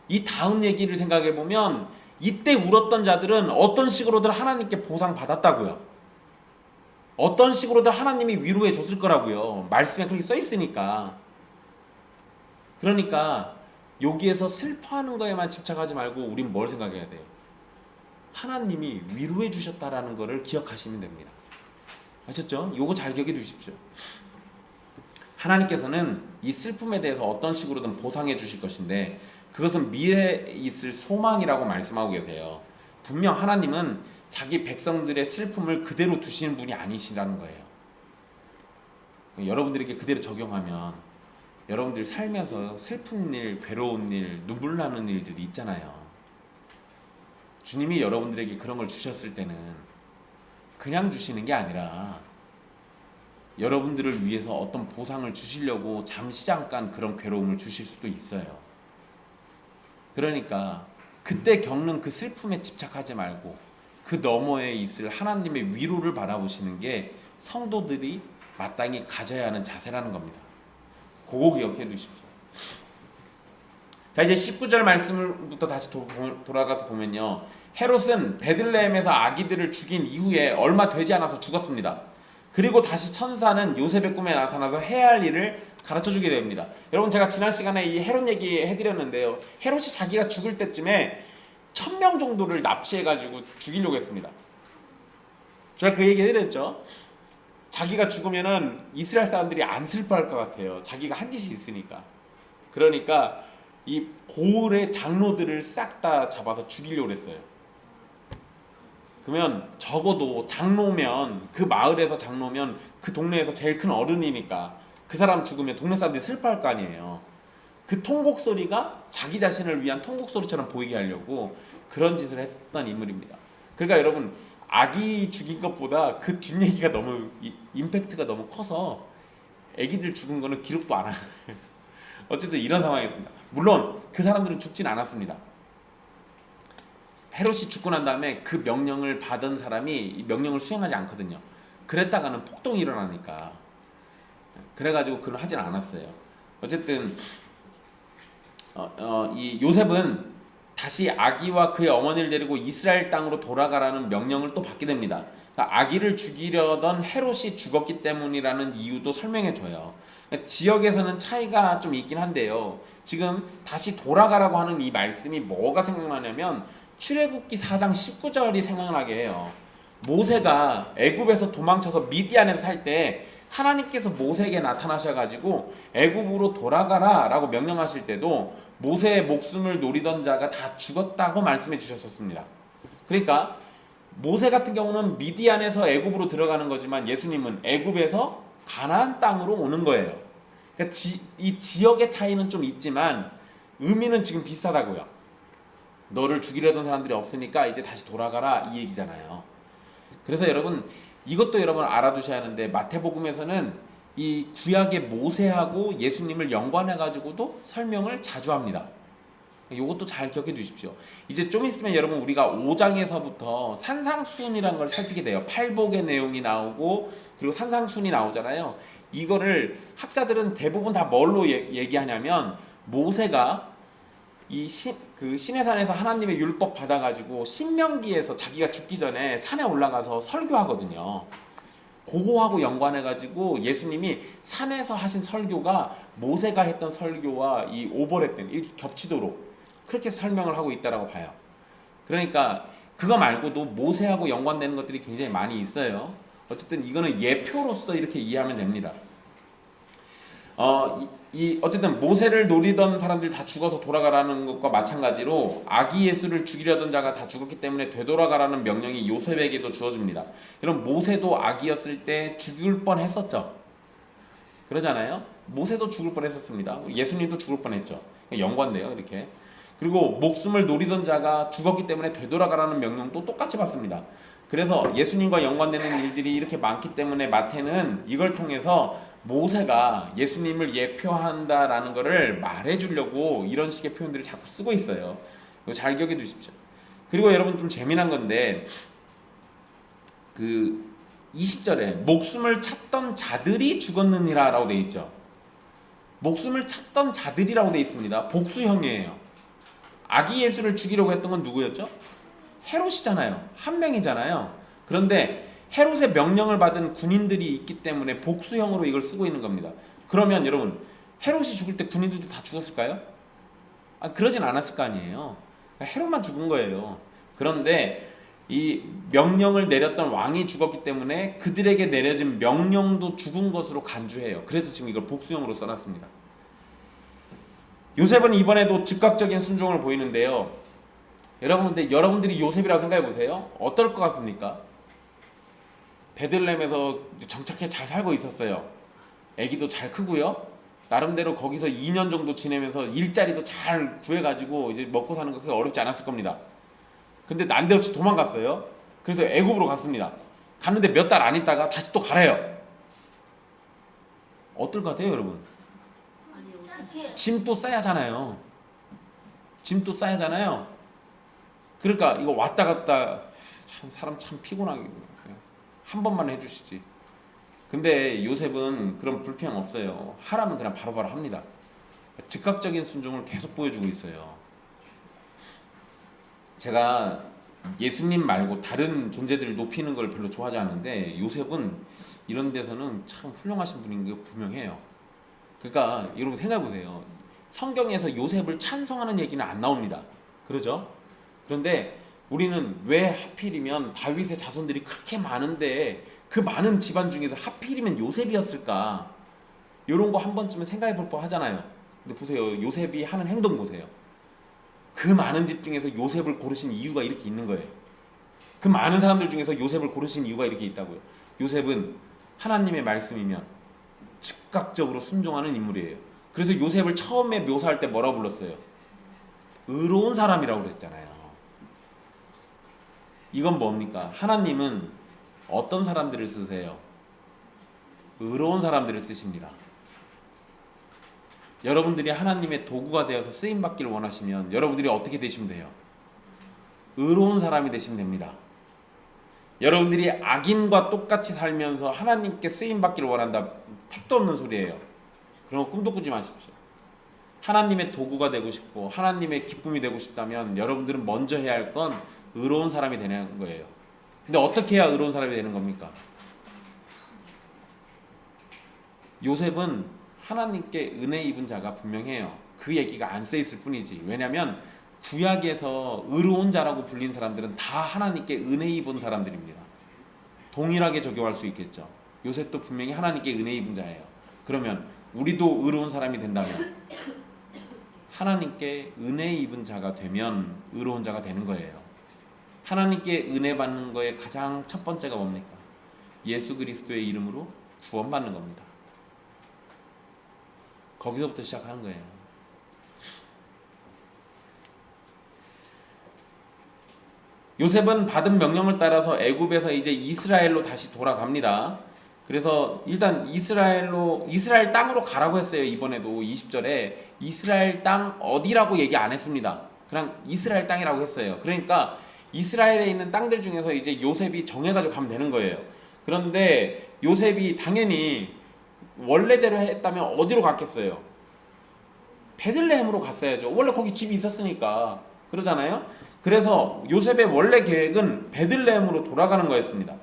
이 다음 얘기를 생각해 보면 이때 울었던 자들은 어떤 식으로든 하나님께 보상 받았다고요. 어떤 식으로든 하나님이 위로해 줬을 거라고요. 말씀에 그렇게 써 있으니까. 그러니까 여기에서 슬퍼하는 거에만 집착하지 말고 우린 뭘 생각해야 돼요? 하나님이 위로해 주셨다라는 거를 기억하시면 됩니다. 아셨죠? 요거 잘 기억해 두십시오. 하나님께서는 이 슬픔에 대해서 어떤 식으로든 보상해 주실 것인데 그것은 미래에 있을 소망이라고 말씀하고 계세요. 분명 하나님은 자기 백성들의 슬픔을 그대로 두시는 분이 아니시라는 거예요. 여러분들에게 그대로 적용하면 여러분들 살면서 슬픈 일, 괴로운 일, 눈물 나는 일들이 있잖아요. 주님이 여러분들에게 그런 걸 주셨을 때는 그냥 주시는 게 아니라 여러분들을 위해서 어떤 보상을 주시려고 잠깐 그런 괴로움을 주실 수도 있어요. 그러니까 그때 겪는 그 슬픔에 집착하지 말고 그 너머에 있을 하나님의 위로를 바라보시는 게 성도들이 마땅히 가져야 하는 자세라는 겁니다. 그거 기억해 두십시오. 자, 이제 19절 말씀부터 다시 돌아가서 보면요, 헤롯은 베들레헴에서 아기들을 죽인 이후에 얼마 되지 않아서 죽었습니다. 그리고 다시 천사는 요셉의 꿈에 나타나서 해야 할 일을 가르쳐주게 됩니다. 여러분, 제가 지난 시간에 이 헤롯 얘기 해드렸는데요, 헤롯이 자기가 죽을 때쯤에 1000명 정도를 납치해가지고 죽이려고 했습니다. 제가 그 얘기 해드렸죠. 자기가 죽으면은 이스라엘 사람들이 안 슬퍼할 것 같아요. 자기가 한 짓이 있으니까. 그러니까 이 고을의 장로들을 싹 다 잡아서 죽이려고 했어요. 그러면 적어도 장로면, 그 마을에서 장로면 그 동네에서 제일 큰 어른이니까 그 사람 죽으면 동네 사람들이 슬퍼할 거 아니에요. 그 통곡 소리가 자기 자신을 위한 통곡 소리처럼 보이게 하려고 그런 짓을 했던 인물입니다. 그러니까 여러분, 아기 죽인 것보다 그 뒷얘기가 너무 임팩트가 너무 커서 아기들 죽은 거는 기록도 안 하요. 어쨌든 이런 상황이었습니다. 물론 그 사람들은 죽진 않았습니다. 헤롯이 죽고 난 다음에 그 명령을 받은 사람이 이 명령을 수행하지 않거든요. 그랬다가는 폭동이 일어나니까. 그래가지고 그걸 하진 않았어요. 어쨌든 이 요셉은 다시 아기와 그의 어머니를 데리고 이스라엘 땅으로 돌아가라는 명령을 또 받게 됩니다. 그러니까 아기를 죽이려던 헤롯이 죽었기 때문이라는 이유도 설명해줘요. 그러니까 지역에서는 차이가 좀 있긴 한데요, 지금 다시 돌아가라고 하는 이 말씀이 뭐가 생각나냐면 출애굽기 4장 19절이 생각나게 해요. 모세가 애굽에서 도망쳐서 미디안에서 살 때 하나님께서 모세에게 나타나셔가지고 애굽으로 돌아가라 라고 명령하실 때도 모세의 목숨을 노리던 자가 다 죽었다고 말씀해 주셨었습니다. 그러니까 모세 같은 경우는 미디안에서 애굽으로 들어가는 거지만 예수님은 애굽에서 가나안 땅으로 오는 거예요. 그러니까 이 지역의 차이는 좀 있지만 의미는 지금 비슷하다고요. 너를 죽이려던 사람들이 없으니까 이제 다시 돌아가라, 이 얘기잖아요. 그래서 여러분, 이것도 여러분 알아두셔야 하는데, 마태복음에서는 이 구약의 모세하고 예수님을 연관해가지고도 설명을 자주 합니다. 이것도 잘 기억해 두십시오. 이제 좀 있으면 여러분 우리가 5장에서부터 산상순이라는 걸 살피게 돼요. 팔복의 내용이 나오고 그리고 산상순이 나오잖아요. 이거를 학자들은 대부분 다 뭘로 얘기하냐면, 모세가 이 시내산에서 하나님의 율법 받아가지고 신명기에서 자기가 죽기 전에 산에 올라가서 설교하거든요. 그거하고 연관해가지고 예수님이 산에서 하신 설교가 모세가 했던 설교와 이 오버랩된, 이렇게 겹치도록 그렇게 설명을 하고 있다라고 봐요. 그러니까 그거 말고도 모세하고 연관되는 것들이 굉장히 많이 있어요. 어쨌든 이거는 예표로서 이렇게 이해하면 됩니다. 어쨌든 모세를 노리던 사람들이 다 죽어서 돌아가라는 것과 마찬가지로 아기 예수를 죽이려던 자가 다 죽었기 때문에 되돌아가라는 명령이 요셉에게도 주어집니다. 여러분, 모세도 아기였을 때 죽을 뻔했었죠. 그러잖아요. 모세도 죽을 뻔했었습니다. 예수님도 죽을 뻔했죠. 연관돼요, 이렇게. 그리고 목숨을 노리던 자가 죽었기 때문에 되돌아가라는 명령도 똑같이 받습니다. 그래서 예수님과 연관되는 일들이 이렇게 많기 때문에 마태는 이걸 통해서 모세가 예수님을 예표한다라는 것을 말해주려고 이런 식의 표현들을 자꾸 쓰고 있어요. 이거 잘 기억해 두십시오. 그리고 여러분, 좀 재미난 건데, 그 20절에 목숨을 찾던 자들이 죽었느니라 라고 되어 있죠. 목숨을 찾던 자들이라고 되어 있습니다. 복수형이에요. 아기 예수를 죽이려고 했던 건 누구였죠? 헤롯이잖아요. 한 명이잖아요. 그런데 헤롯의 명령을 받은 군인들이 있기 때문에 복수형으로 이걸 쓰고 있는 겁니다. 그러면 여러분, 헤롯이 죽을 때 군인들도 다 죽었을까요? 그러진 않았을 거 아니에요. 헤롯만 죽은 거예요. 그런데 이 명령을 내렸던 왕이 죽었기 때문에 그들에게 내려진 명령도 죽은 것으로 간주해요. 그래서 지금 이걸 복수형으로 써놨습니다. 요셉은 이번에도 즉각적인 순종을 보이는데요. 여러분들이 요셉이라고 생각해 보세요. 어떨 것 같습니까? 베들레헴에서 정착해 잘 살고 있었어요. 아기도 잘 크고요. 나름대로 거기서 2년 정도 지내면서 일자리도 잘 구해가지고 이제 먹고 사는 거 그렇게 어렵지 않았을 겁니다. 근데 난데없이 도망갔어요. 그래서 애굽으로 갔습니다. 갔는데 몇 달 안 있다가 다시 또 가래요. 어떨 것 같아요, 여러분?
아니 어떻게?
짐 또 싸야잖아요. 짐 또 싸야잖아요. 그러니까 이거 왔다 갔다 참 사람 참 피곤하게 한 번만 해주시지. 근데 요셉은 그런 불평 없어요. 하라면 그냥 바로바로 합니다. 즉각적인 순종을 계속 보여주고 있어요. 제가 예수님 말고 다른 존재들을 높이는 걸 별로 좋아하지 않는데 요셉은 이런 데서는 참 훌륭하신 분인 게 분명해요. 그러니까 여러분 생각해 보세요. 성경에서 요셉을 찬송하는 얘기는 안 나옵니다. 그러죠? 그런데 우리는 왜 하필이면 다윗의 자손들이 그렇게 많은데 그 많은 집안 중에서 하필이면 요셉이었을까? 이런 거 한 번쯤은 생각해 볼 법 하잖아요. 근데 보세요. 요셉이 하는 행동 보세요. 그 많은 집 중에서 요셉을 고르신 이유가 이렇게 있는 거예요. 그 많은 사람들 중에서 요셉을 고르신 이유가 이렇게 있다고요. 요셉은 하나님의 말씀이면 즉각적으로 순종하는 인물이에요. 그래서 요셉을 처음에 묘사할 때 뭐라고 불렀어요? 의로운 사람이라고 그랬잖아요. 이건 뭡니까? 하나님은 어떤 사람들을 쓰세요? 의로운 사람들을 쓰십니다. 여러분들이 하나님의 도구가 되어서 쓰임받기를 원하시면 여러분들이 어떻게 되시면 돼요? 의로운 사람이 되시면 됩니다. 여러분들이 악인과 똑같이 살면서 하나님께 쓰임받기를 원한다. 택도 없는 소리예요. 그런 거 꿈도 꾸지 마십시오. 하나님의 도구가 되고 싶고 하나님의 기쁨이 되고 싶다면 여러분들은 먼저 해야 할 건 의로운 사람이 되는 거예요. 근데 어떻게 해야 의로운 사람이 되는 겁니까? 요셉은 하나님께 은혜 입은 자가 분명해요. 그 얘기가 안 쓰였을 뿐이지. 왜냐하면 구약에서 의로운 자라고 불린 사람들은 다 하나님께 은혜 입은 사람들입니다. 동일하게 적용할 수 있겠죠. 요셉도 분명히 하나님께 은혜 입은 자예요. 그러면 우리도 의로운 사람이 된다면 하나님께 은혜 입은 자가 되면 의로운 자가 되는 거예요. 하나님께 은혜 받는 거의 가장 첫 번째가 뭡니까? 예수 그리스도의 이름으로 구원받는 겁니다. 거기서부터 시작하는 거예요. 요셉은 받은 명령을 따라서 애굽에서 이제 이스라엘로 다시 돌아갑니다. 그래서 일단 이스라엘 땅으로 가라고 했어요. 이번에도 20절에 이스라엘 땅 어디라고 얘기 안 했습니다. 그냥 이스라엘 땅이라고 했어요. 그러니까 이스라엘에 있는 땅들 중에서 이제 요셉이 정해가지고 가면 되는 거예요. 그런데 요셉이 당연히 원래대로 했다면 어디로 갔겠어요? 베들레헴으로 갔어야죠. 원래 거기 집이 있었으니까. 그러잖아요. 그래서 요셉의 원래 계획은 베들레헴으로 돌아가는 거였습니다.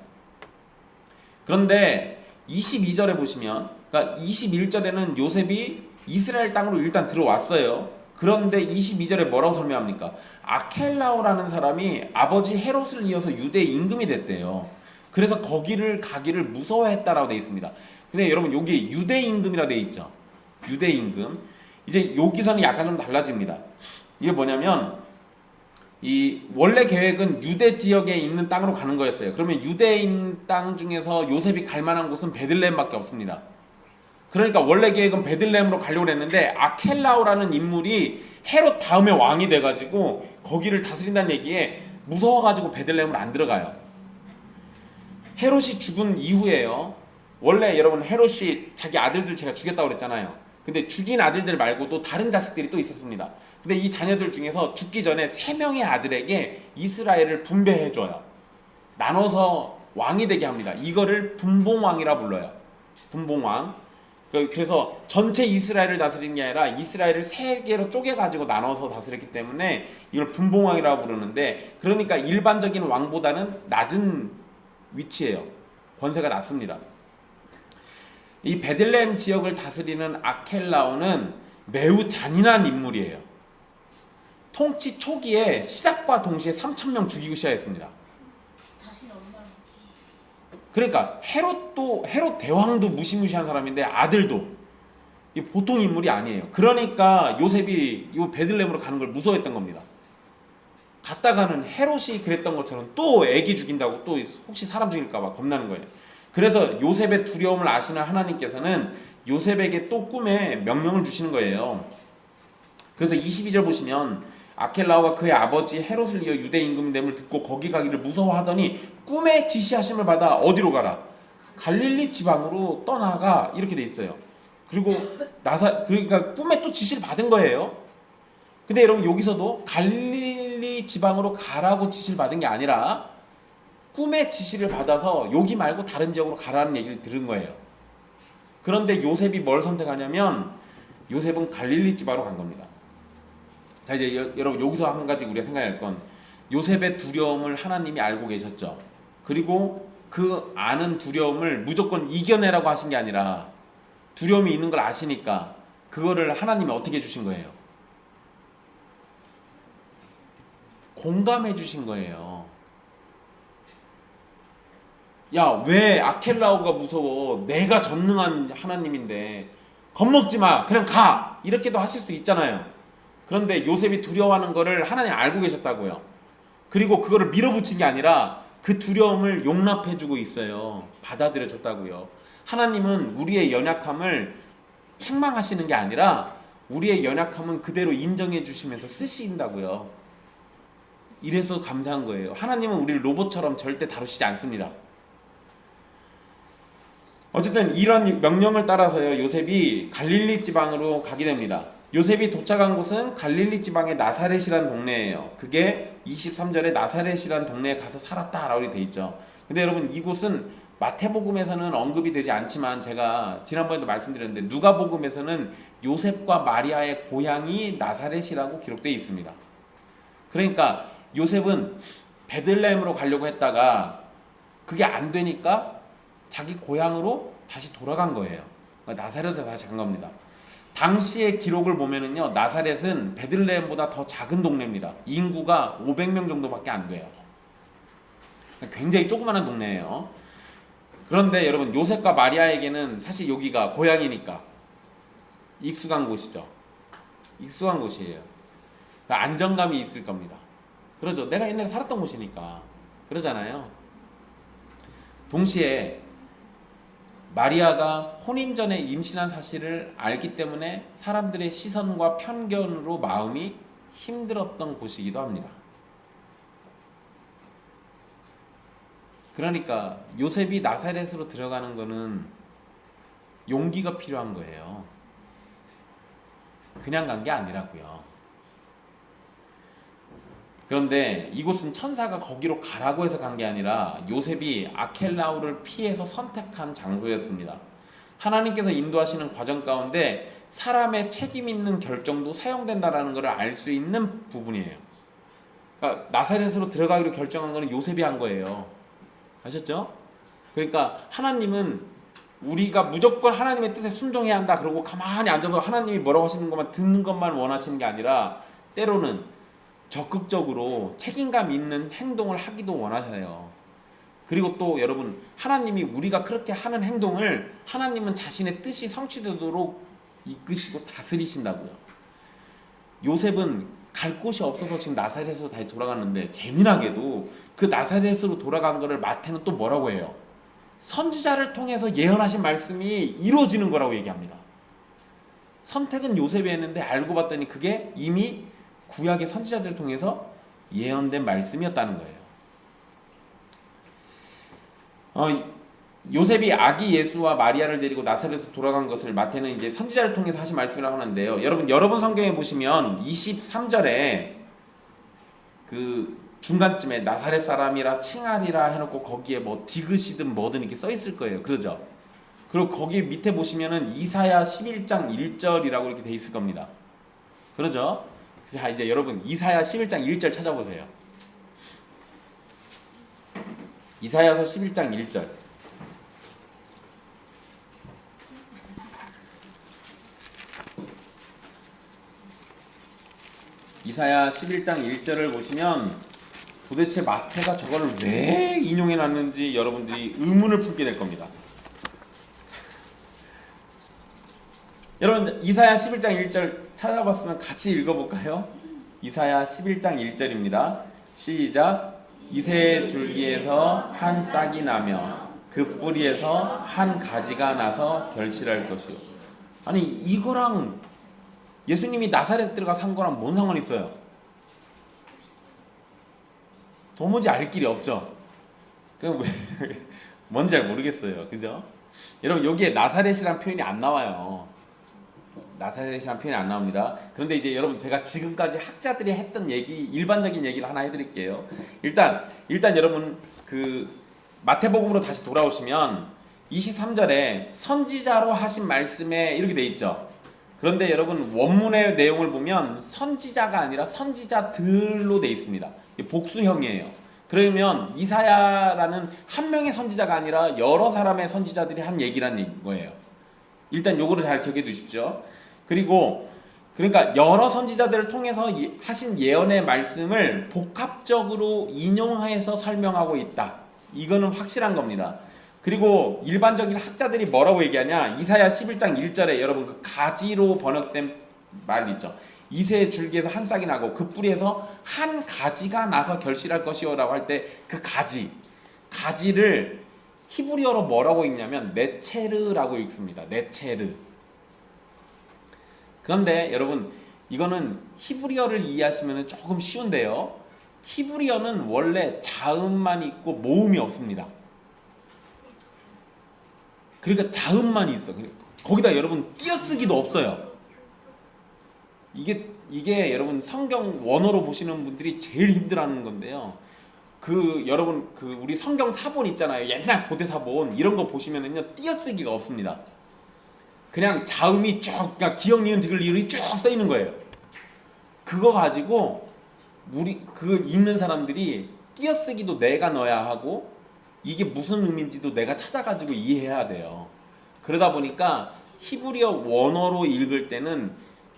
그런데 22절에 보시면, 그러니까 21절에는 요셉이 이스라엘 땅으로 일단 들어왔어요. 그런데 22절에 뭐라고 설명합니까? 아켈라오라는 사람이 아버지 헤롯을 이어서 유대 임금이 됐대요. 그래서 거기를 가기를 무서워했다라고 되어 있습니다. 근데 여러분 여기 유대 임금이라고 되어 있죠. 유대 임금. 이제 여기서는 약간 좀 달라집니다. 이게 뭐냐면 이 원래 계획은 유대 지역에 있는 땅으로 가는 거였어요. 그러면 유대인 땅 중에서 요셉이 갈 만한 곳은 베들레헴밖에 없습니다. 그러니까 원래 계획은 베들레헴으로 가려고 했는데 아켈라오라는 인물이 헤롯 다음에 왕이 돼가지고 거기를 다스린다는 얘기에 무서워가지고 베들레헴을 안 들어가요. 헤롯이 죽은 이후에요. 원래 여러분 헤롯이 자기 아들들 제가 죽였다고 그랬잖아요. 근데 죽인 아들들 말고도 다른 자식들이 또 있었습니다. 근데 이 자녀들 중에서 죽기 전에 3명의 아들에게 이스라엘을 분배해줘요. 나눠서 왕이 되게 합니다. 이거를 분봉왕이라 불러요. 분봉왕. 그래서 전체 이스라엘을 다스리는 게 아니라 이스라엘을 3개로 쪼개가지고 나눠서 다스렸기 때문에 이걸 분봉왕이라고 부르는데, 그러니까 일반적인 왕보다는 낮은 위치예요. 권세가 낮습니다. 이 베들레헴 지역을 다스리는 아켈라오는 매우 잔인한 인물이에요. 통치 초기에 시작과 동시에 3,000명 죽이고 시작했습니다. 그러니까 헤롯 대왕도 무시무시한 사람인데 아들도, 이 보통 인물이 아니에요. 그러니까 요셉이 이 베들레헴으로 가는 걸 무서워했던 겁니다. 갔다가는 헤롯이 그랬던 것처럼 또 애기 죽인다고 또 혹시 사람 죽일까봐 겁나는 거예요. 그래서 요셉의 두려움을 아시는 하나님께서는 요셉에게 또 꿈에 명령을 주시는 거예요. 그래서 22절 보시면 아켈라오가 그의 아버지 헤롯을 이어 유대 임금됨을 듣고 거기 가기를 무서워하더니 꿈에 지시하심을 받아 어디로 가라? 갈릴리 지방으로 떠나가 이렇게 돼 있어요. 그리고 그러니까 꿈에 또 지시를 받은 거예요. 근데 여러분 여기서도 갈릴리 지방으로 가라고 지시를 받은 게 아니라 꿈에 지시를 받아서 여기 말고 다른 지역으로 가라는 얘기를 들은 거예요. 그런데 요셉이 뭘 선택하냐면 요셉은 갈릴리 지방으로 간 겁니다. 자 이제 여러분 여기서 한 가지 우리가 생각해야 할 건 요셉의 두려움을 하나님이 알고 계셨죠. 그리고 그 아는 두려움을 무조건 이겨내라고 하신 게 아니라 두려움이 있는 걸 아시니까 그거를 하나님이 어떻게 해주신 거예요? 공감해 주신 거예요. 야, 왜 아켈라오가 무서워? 내가 전능한 하나님인데 겁먹지 마. 그냥 가. 이렇게도 하실 수 있잖아요. 그런데 요셉이 두려워하는 거를 하나님 알고 계셨다고요. 그리고 그거를 밀어붙인 게 아니라 그 두려움을 용납해 주고 있어요. 받아들여 줬다고요. 하나님은 우리의 연약함을 책망하시는 게 아니라 우리의 연약함은 그대로 인정해 주시면서 쓰신다고요. 이래서 감사한 거예요. 하나님은 우리를 로봇처럼 절대 다루시지 않습니다. 어쨌든 이런 명령을 따라서요, 요셉이 갈릴리 지방으로 가게 됩니다. 요셉이 도착한 곳은 갈릴리 지방의 나사렛이라는 동네예요. 그게 23절에 나사렛이라는 동네에 가서 살았다라고 돼 있죠. 근데 여러분 이곳은 마태복음에서는 언급이 되지 않지만 제가 지난번에도 말씀드렸는데 누가복음에서는 요셉과 마리아의 고향이 나사렛이라고 기록되어 있습니다. 그러니까 요셉은 베들레헴으로 가려고 했다가 그게 안 되니까 자기 고향으로 다시 돌아간 거예요. 나사렛에 다시 간 겁니다. 당시의 기록을 보면은요, 나사렛은 베들레헴보다 더 작은 동네입니다. 인구가 500명 정도밖에 안 돼요. 굉장히 조그마한 동네예요. 그런데 여러분 요셉과 마리아에게는 사실 여기가 고향이니까 익숙한 곳이죠. 익숙한 곳이에요. 그러니까 안정감이 있을 겁니다. 그러죠. 내가 옛날에 살았던 곳이니까 그러잖아요. 동시에 마리아가 혼인 전에 임신한 사실을 알기 때문에 사람들의 시선과 편견으로 마음이 힘들었던 곳이기도 합니다. 그러니까 요셉이 나사렛으로 들어가는 거는 용기가 필요한 거예요. 그냥 간 게 아니라고요. 그런데 이곳은 천사가 거기로 가라고 해서 간 게 아니라 요셉이 아켈라오를 피해서 선택한 장소였습니다. 하나님께서 인도하시는 과정 가운데 사람의 책임 있는 결정도 사용된다라는 것을 알 수 있는 부분이에요. 그러니까 나사렛으로 들어가기로 결정한 거는 요셉이 한 거예요. 아셨죠? 그러니까 하나님은 우리가 무조건 하나님의 뜻에 순종해야 한다 그러고 가만히 앉아서 하나님이 뭐라고 하시는 것만 듣는 것만 원하시는 게 아니라 때로는 적극적으로 책임감 있는 행동을 하기도 원하셔요. 그리고 또 여러분 하나님이 우리가 그렇게 하는 행동을 하나님은 자신의 뜻이 성취되도록 이끄시고 다스리신다고요. 요셉은 갈 곳이 없어서 지금 나사렛으로 다시 돌아갔는데 재미나게도 그 나사렛으로 돌아간 거를 마태는 또 뭐라고 해요? 선지자를 통해서 예언하신 말씀이 이루어지는 거라고 얘기합니다. 선택은 요셉이 했는데 알고 봤더니 그게 이미 구약의 선지자들을 통해서 예언된 말씀이었다는 거예요. 요셉이 아기 예수와 마리아를 데리고 나사렛에서 돌아간 것을 마태는 이제 선지자를 통해서 하신 말씀이라고 하는데요. 여러분 성경에 보시면 23절에 그 중간쯤에 나사렛 사람이라 칭하리라 해놓고 거기에 뭐 디귿이든 뭐든 이렇게 써 있을 거예요. 그러죠? 그리고 거기 밑에 보시면은 이사야 11장 1절이라고 이렇게 돼 있을 겁니다. 그러죠? 자 이제 여러분 이사야 11장 1절 찾아보세요. 이사야서 11장 1절. 이사야 11장 1절을 보시면 도대체 마태가 저거를 왜 인용해 놨는지 여러분들이 의문을 품게 될 겁니다. 여러분 이사야 11장 1절 찾아봤으면 같이 읽어볼까요? 이사야 11장 1절입니다. 시작. 이새의 줄기에서 한 싹이 나며 그 뿌리에서 한 가지가 나서 결실할 것이요. 아니 이거랑 예수님이 나사렛 들어가 산 거랑 뭔 상관이 있어요? 도무지 알 길이 없죠. 그 뭔지 잘 모르겠어요. 그죠? 여러분 여기에 나사렛이라는 표현이 안 나와요. 나사렛이라는 표현이 안 나옵니다. 그런데 이제 여러분 제가 지금까지 학자들이 했던 얘기, 일반적인 얘기를 하나 해드릴게요. 일단 여러분 그 마태복음으로 다시 돌아오시면 23절에 선지자로 하신 말씀에 이렇게 돼 있죠. 그런데 여러분 원문의 내용을 보면 선지자가 아니라 선지자들로 돼 있습니다. 복수형이에요. 그러면 이사야라는 한 명의 선지자가 아니라 여러 사람의 선지자들이 한 얘기라는 거예요. 일단 요거를 잘 기억해 두십시오. 그리고 그러니까 여러 선지자들을 통해서 하신 예언의 말씀을 복합적으로 인용해서 설명하고 있다. 이거는 확실한 겁니다. 그리고 일반적인 학자들이 뭐라고 얘기하냐? 이사야 11장 1절에 여러분 그 가지로 번역된 말 있죠. 이새의 줄기에서 한 싹이 나고 그 뿌리에서 한 가지가 나서 결실할 것이요라고 할 때 그 가지를 히브리어로 뭐라고 읽냐면 네체르라고 읽습니다. 네체르. 그런데 여러분 이거는 히브리어를 이해하시면 조금 쉬운데요. 히브리어는 원래 자음만 있고 모음이 없습니다. 그러니까 자음만 있어. 거기다 여러분 띄어쓰기도 없어요. 이게 여러분 성경 원어로 보시는 분들이 제일 힘들어하는 건데요. 여러분 우리 성경 사본 있잖아요. 옛날 고대 사본 이런 거 보시면은요 띄어쓰기가 없습니다. 그냥 자음이 쭉 그냥 기역 니은 디귿 리을이 쭉 써 있는 거예요. 그거 가지고 우리 읽는 사람들이 띄어쓰기도 내가 넣어야 하고 이게 무슨 의미인지도 내가 찾아가지고 이해해야 돼요. 그러다 보니까 히브리어 원어로 읽을 때는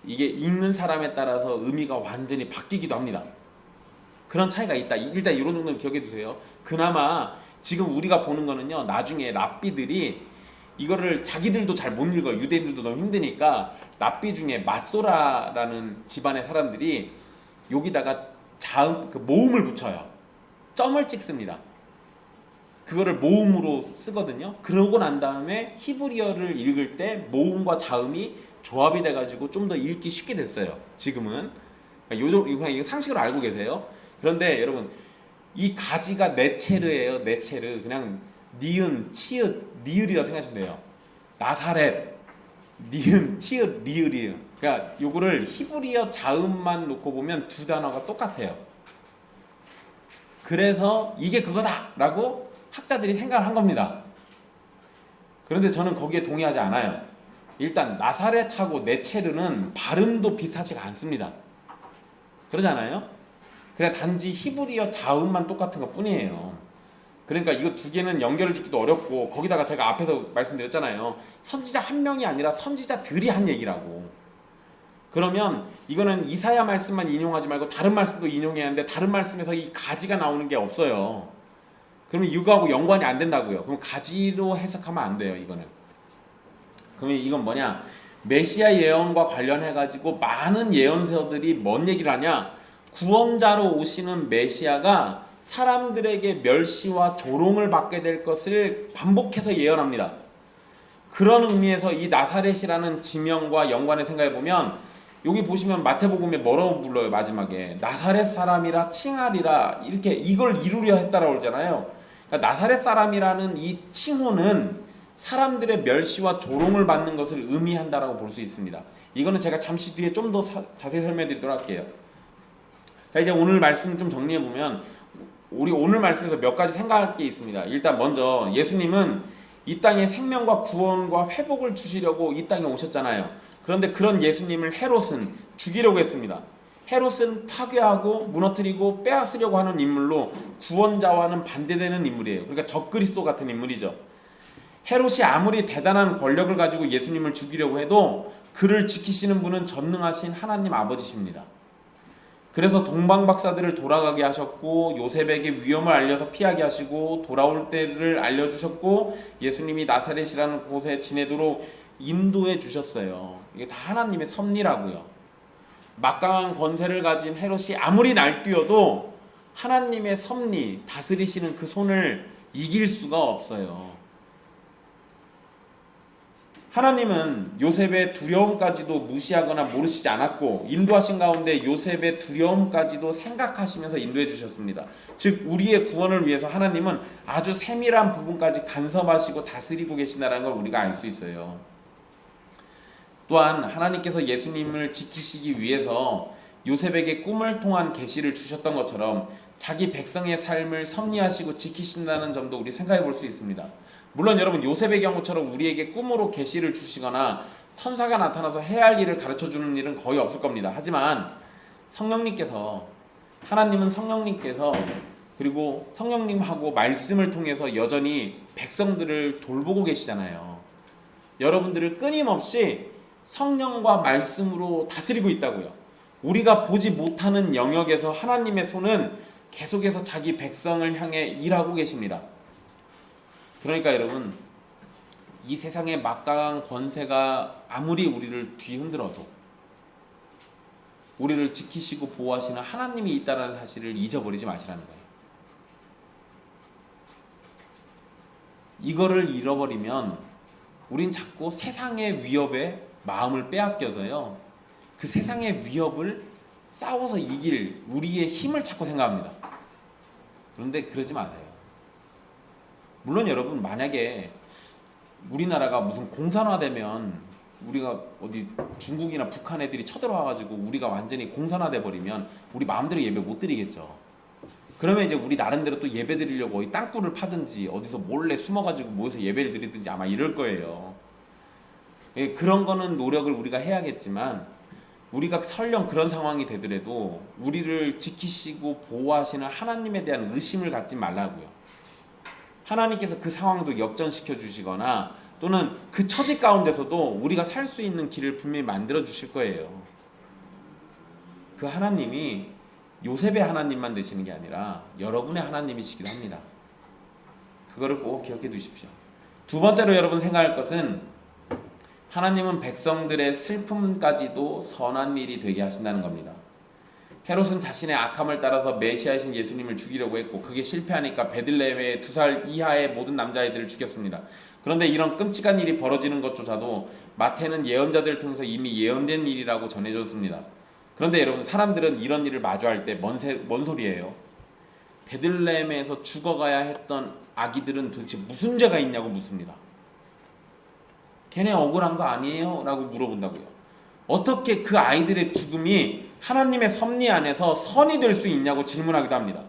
이게 읽는 사람에 따라서 의미가 완전히 바뀌기도 합니다. 그런 차이가 있다. 일단 이런 정도는 기억해 두세요. 그나마 지금 우리가 보는 거는요, 나중에 랍비들이 이거를 자기들도 잘 못 읽어요. 유대인들도 너무 힘드니까 랍비 중에 마소라라는 집안의 사람들이 여기다가 자음, 모음을 붙여요. 점을 찍습니다. 그거를 모음으로 쓰거든요. 그러고 난 다음에 히브리어를 읽을 때 모음과 자음이 조합이 돼가지고 좀 더 읽기 쉽게 됐어요. 지금은 그냥 이거 상식으로 알고 계세요. 그런데 여러분 이 가지가 네체르예요. 네체르. 그냥 니은, 치읓, 리을이라 생각하시면 돼요. 나사렛, 니은, 치읓, 리을이에요. 그러니까 요거를 히브리어 자음만 놓고 보면 두 단어가 똑같아요. 그래서 이게 그거다라고 학자들이 생각을 한 겁니다. 그런데 저는 거기에 동의하지 않아요. 일단 나사렛하고 네체르는 발음도 비슷하지가 않습니다. 그러지 않아요? 그냥 단지 히브리어 자음만 똑같은 것 뿐이에요. 그러니까 이거 두 개는 연결을 짓기도 어렵고, 거기다가 제가 앞에서 말씀드렸잖아요. 선지자 한 명이 아니라 선지자들이 한 얘기라고. 그러면 이거는 이사야 말씀만 인용하지 말고 다른 말씀도 인용해야 하는데 다른 말씀에서 이 가지가 나오는 게 없어요. 그러면 이거하고 연관이 안 된다고요. 그럼 가지로 해석하면 안 돼요. 이거는. 그러면 이건 뭐냐? 메시아 예언과 관련해가지고 많은 예언서들이 뭔 얘기를 하냐? 구원자로 오시는 메시아가 사람들에게 멸시와 조롱을 받게 될 것을 반복해서 예언합니다. 그런 의미에서 이 나사렛이라는 지명과 연관해 생각해 보면, 여기 보시면 마태복음에 뭐라고 불러요? 마지막에 나사렛 사람이라 칭하리라, 이렇게 이걸 이루려 했다라고 그러잖아요. 그러니까 나사렛 사람이라는 이 칭호는 사람들의 멸시와 조롱을 받는 것을 의미한다라고 볼 수 있습니다. 이거는 제가 잠시 뒤에 좀 더 자세히 설명해 드리도록 할게요. 자, 이제 오늘 말씀 좀 정리해 보면, 우리 오늘 말씀에서 몇 가지 생각할 게 있습니다. 일단 먼저 예수님은 이 땅에 생명과 구원과 회복을 주시려고 이 땅에 오셨잖아요. 그런데 그런 예수님을 헤롯은 죽이려고 했습니다. 헤롯은 파괴하고 무너뜨리고 빼앗으려고 하는 인물로 구원자와는 반대되는 인물이에요. 그러니까 적그리스도 같은 인물이죠. 헤롯이 아무리 대단한 권력을 가지고 예수님을 죽이려고 해도 그를 지키시는 분은 전능하신 하나님 아버지십니다. 그래서 동방박사들을 돌아가게 하셨고, 요셉에게 위험을 알려서 피하게 하시고, 돌아올 때를 알려주셨고, 예수님이 나사렛이라는 곳에 지내도록 인도해 주셨어요. 이게 다 하나님의 섭리라고요. 막강한 권세를 가진 헤롯이 아무리 날뛰어도 하나님의 섭리, 다스리시는 그 손을 이길 수가 없어요. 하나님은 요셉의 두려움까지도 무시하거나 모르시지 않았고 인도하신 가운데 요셉의 두려움까지도 생각하시면서 인도해 주셨습니다. 즉 우리의 구원을 위해서 하나님은 아주 세밀한 부분까지 간섭하시고 다스리고 계신다는 걸 우리가 알 수 있어요. 또한 하나님께서 예수님을 지키시기 위해서 요셉에게 꿈을 통한 계시를 주셨던 것처럼 자기 백성의 삶을 섭리하시고 지키신다는 점도 우리 생각해 볼 수 있습니다. 물론 여러분 요셉의 경우처럼 우리에게 꿈으로 계시를 주시거나 천사가 나타나서 해야 할 일을 가르쳐주는 일은 거의 없을 겁니다. 하지만 하나님은 성령님께서 그리고 성령님하고 말씀을 통해서 여전히 백성들을 돌보고 계시잖아요. 여러분들을 끊임없이 성령과 말씀으로 다스리고 있다고요. 우리가 보지 못하는 영역에서 하나님의 손은 계속해서 자기 백성을 향해 일하고 계십니다. 그러니까 여러분, 이 세상의 막강한 권세가 아무리 우리를 뒤흔들어도 우리를 지키시고 보호하시는 하나님이 있다는 사실을 잊어버리지 마시라는 거예요. 이거를 잃어버리면 우린 자꾸 세상의 위협에 마음을 빼앗겨서요, 그 세상의 위협을 싸워서 이길 우리의 힘을 찾고 생각합니다. 그런데 그러지 마세요. 물론 여러분, 만약에 우리나라가 무슨 공산화되면, 우리가 어디 중국이나 북한 애들이 쳐들어와가지고 우리가 완전히 공산화돼 버리면 우리 마음대로 예배 못 드리겠죠. 그러면 이제 우리 나름대로 또 예배 드리려고 어디 땅굴을 파든지 어디서 몰래 숨어가지고 모여서 예배를 드리든지 아마 이럴 거예요. 그런 거는 노력을 우리가 해야겠지만, 우리가 설령 그런 상황이 되더라도 우리를 지키시고 보호하시는 하나님에 대한 의심을 갖지 말라고요. 하나님께서 그 상황도 역전시켜 주시거나 또는 그 처지 가운데서도 우리가 살 수 있는 길을 분명히 만들어 주실 거예요. 그 하나님이 요셉의 하나님만 되시는 게 아니라 여러분의 하나님이시기도 합니다. 그거를 꼭 기억해 두십시오. 두 번째로 여러분 생각할 것은, 하나님은 백성들의 슬픔까지도 선한 일이 되게 하신다는 겁니다. 헤롯은 자신의 악함을 따라서 메시아이신 예수님을 죽이려고 했고, 그게 실패하니까 베들레헴의 2살 이하의 모든 남자아이들을 죽였습니다. 그런데 이런 끔찍한 일이 벌어지는 것조차도 마태는 예언자들을 통해서 이미 예언된 일이라고 전해줬습니다. 그런데 여러분, 사람들은 이런 일을 마주할 때 뭔 소리예요? 베들레헴에서 죽어가야 했던 아기들은 도대체 무슨 죄가 있냐고 묻습니다. 걔네 억울한 거 아니에요? 라고 물어본다고요. 어떻게 그 아이들의 죽음이 하나님의 섭리 안에서 선이 될 수 있냐고 질문하기도 합니다.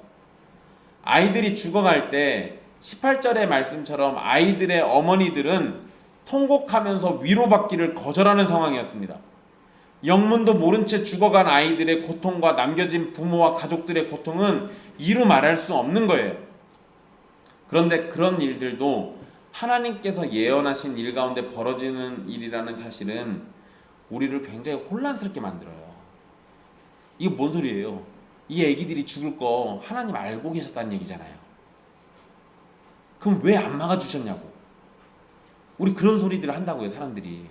아이들이 죽어갈 때 18절의 말씀처럼 아이들의 어머니들은 통곡하면서 위로받기를 거절하는 상황이었습니다. 영문도 모른 채 죽어간 아이들의 고통과 남겨진 부모와 가족들의 고통은 이루 말할 수 없는 거예요. 그런데 그런 일들도 하나님께서 예언하신 일 가운데 벌어지는 일이라는 사실은 우리를 굉장히 혼란스럽게 만들어요. 이게 뭔 소리예요? 이 애기들이 죽을 거 하나님 알고 계셨다는 얘기잖아요. 그럼 왜 안 막아주셨냐고. 우리 그런 소리들을 한다고요, 사람들이.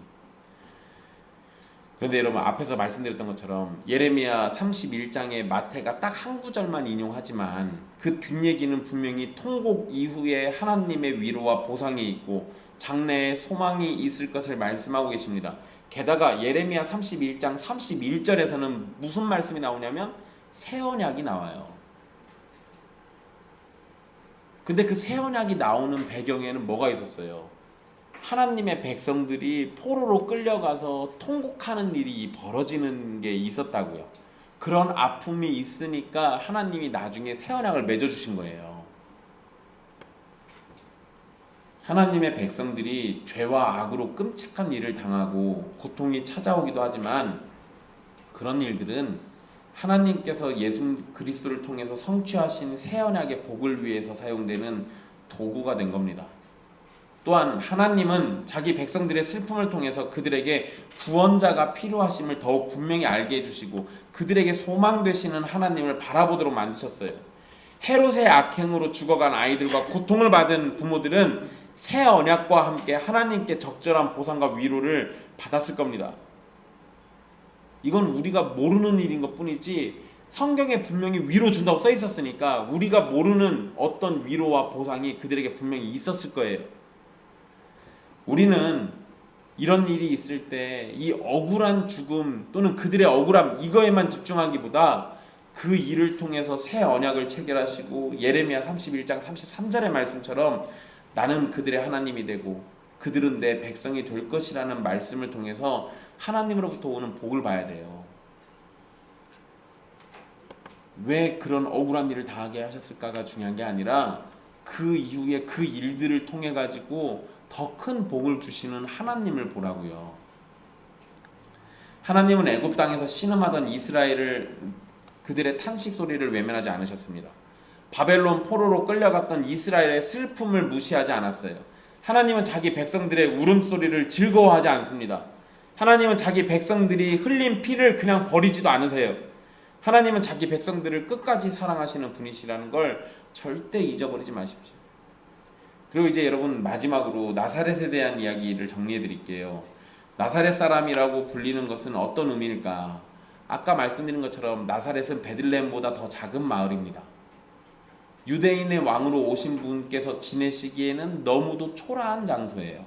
그런데 여러분, 앞에서 말씀드렸던 것처럼 예레미야 31장에 마태가 딱 한 구절만 인용하지만 그 뒷얘기는 분명히 통곡 이후에 하나님의 위로와 보상이 있고 장래에 소망이 있을 것을 말씀하고 계십니다. 게다가 예레미야 31장 31절에서는 무슨 말씀이 나오냐면 새 언약이 나와요. 근데 그 새 언약이 나오는 배경에는 뭐가 있었어요? 하나님의 백성들이 포로로 끌려가서 통곡하는 일이 벌어지는 게 있었다고요. 그런 아픔이 있으니까 하나님이 나중에 새 언약을 맺어주신 거예요. 하나님의 백성들이 죄와 악으로 끔찍한 일을 당하고 고통이 찾아오기도 하지만, 그런 일들은 하나님께서 예수 그리스도를 통해서 성취하신 새 언약의 복을 위해서 사용되는 도구가 된 겁니다. 또한 하나님은 자기 백성들의 슬픔을 통해서 그들에게 구원자가 필요하심을 더욱 분명히 알게 해주시고 그들에게 소망 되시는 하나님을 바라보도록 만드셨어요. 헤롯의 악행으로 죽어간 아이들과 고통을 받은 부모들은 새 언약과 함께 하나님께 적절한 보상과 위로를 받았을 겁니다. 이건 우리가 모르는 일인 것 뿐이지 성경에 분명히 위로 준다고 써 있었으니까 우리가 모르는 어떤 위로와 보상이 그들에게 분명히 있었을 거예요. 우리는 이런 일이 있을 때 이 억울한 죽음 또는 그들의 억울함 이거에만 집중하기보다 그 일을 통해서 새 언약을 체결하시고 예레미야 31장 33절의 말씀처럼 나는 그들의 하나님이 되고 그들은 내 백성이 될 것이라는 말씀을 통해서 하나님으로부터 오는 복을 봐야 돼요. 왜 그런 억울한 일을 당하게 하셨을까가 중요한 게 아니라 그 이후에 그 일들을 통해 가지고 더 큰 복을 주시는 하나님을 보라고요. 하나님은 애굽 땅에서 신음하던 이스라엘을 그들의 탄식 소리를 외면하지 않으셨습니다. 바벨론 포로로 끌려갔던 이스라엘의 슬픔을 무시하지 않았어요. 하나님은 자기 백성들의 울음소리를 즐거워하지 않습니다. 하나님은 자기 백성들이 흘린 피를 그냥 버리지도 않으세요. 하나님은 자기 백성들을 끝까지 사랑하시는 분이시라는 걸 절대 잊어버리지 마십시오. 그리고 이제 여러분 마지막으로 나사렛에 대한 이야기를 정리해 드릴게요. 나사렛 사람이라고 불리는 것은 어떤 의미일까? 아까 말씀드린 것처럼 나사렛은 베들레헴보다 더 작은 마을입니다. 유대인의 왕으로 오신 분께서 지내시기에는 너무도 초라한 장소예요.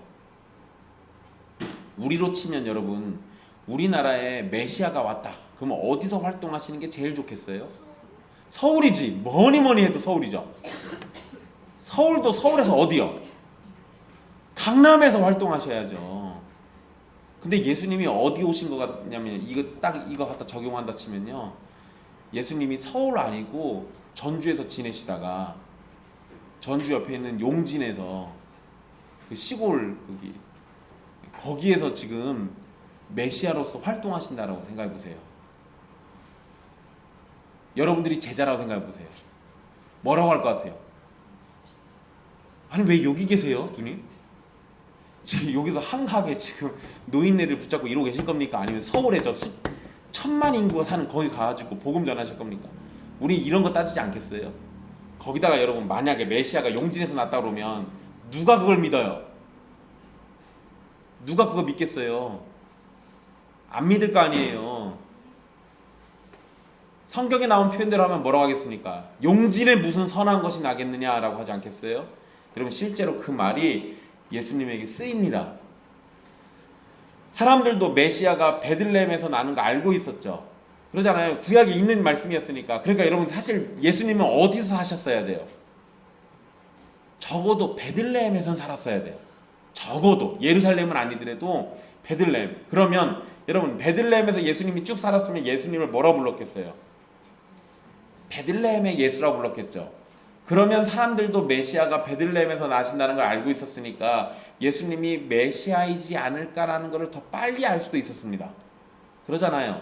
우리로 치면 여러분 우리나라에 메시아가 왔다. 그럼 어디서 활동하시는 게 제일 좋겠어요? 서울이지. 뭐니 해도 서울이죠. 서울도 서울에서 어디요? 강남에서 활동하셔야죠. 근데 예수님이 어디 오신 것 같냐면 이거 갖다 적용한다 치면요. 예수님이 서울 아니고 전주에서 지내시다가 전주 옆에 있는 용진에서 그 시골 거기에서 지금 메시아로서 활동하신다라고 생각해 보세요. 여러분들이 제자라고 생각해 보세요. 뭐라고 할 것 같아요? 아니 왜 여기 계세요, 주님? 지금 여기서 한가하게 지금 노인네들 붙잡고 이러고 계실 겁니까? 아니면 서울에 저 1000만 인구가 사는 거기 가가지고 복음 전하실 겁니까? 우리 이런 거 따지지 않겠어요? 거기다가 여러분 만약에 메시아가 용진에서 났다 그러면 누가 그걸 믿어요? 누가 그거 믿겠어요? 안 믿을 거 아니에요. 성경에 나온 표현대로 하면 뭐라고 하겠습니까? 용진에 무슨 선한 것이 나겠느냐라고 하지 않겠어요? 여러분 실제로 그 말이 예수님에게 쓰입니다. 사람들도 메시아가 베들레헴에서 나는 거 알고 있었죠. 그러잖아요. 구약에 있는 말씀이었으니까. 그러니까 여러분 사실 예수님은 어디서 사셨어야 돼요? 적어도 베들레헴에선 살았어야 돼요. 적어도 예루살렘은 아니더라도 베들레헴. 그러면 여러분 베들레헴에서 예수님이 쭉 살았으면 예수님을 뭐라 불렀겠어요? 베들레헴의 예수라 불렀겠죠. 그러면 사람들도 메시아가 베들레헴에서 나신다는 걸 알고 있었으니까 예수님이 메시아이지 않을까라는 것을 더 빨리 알 수도 있었습니다. 그러잖아요.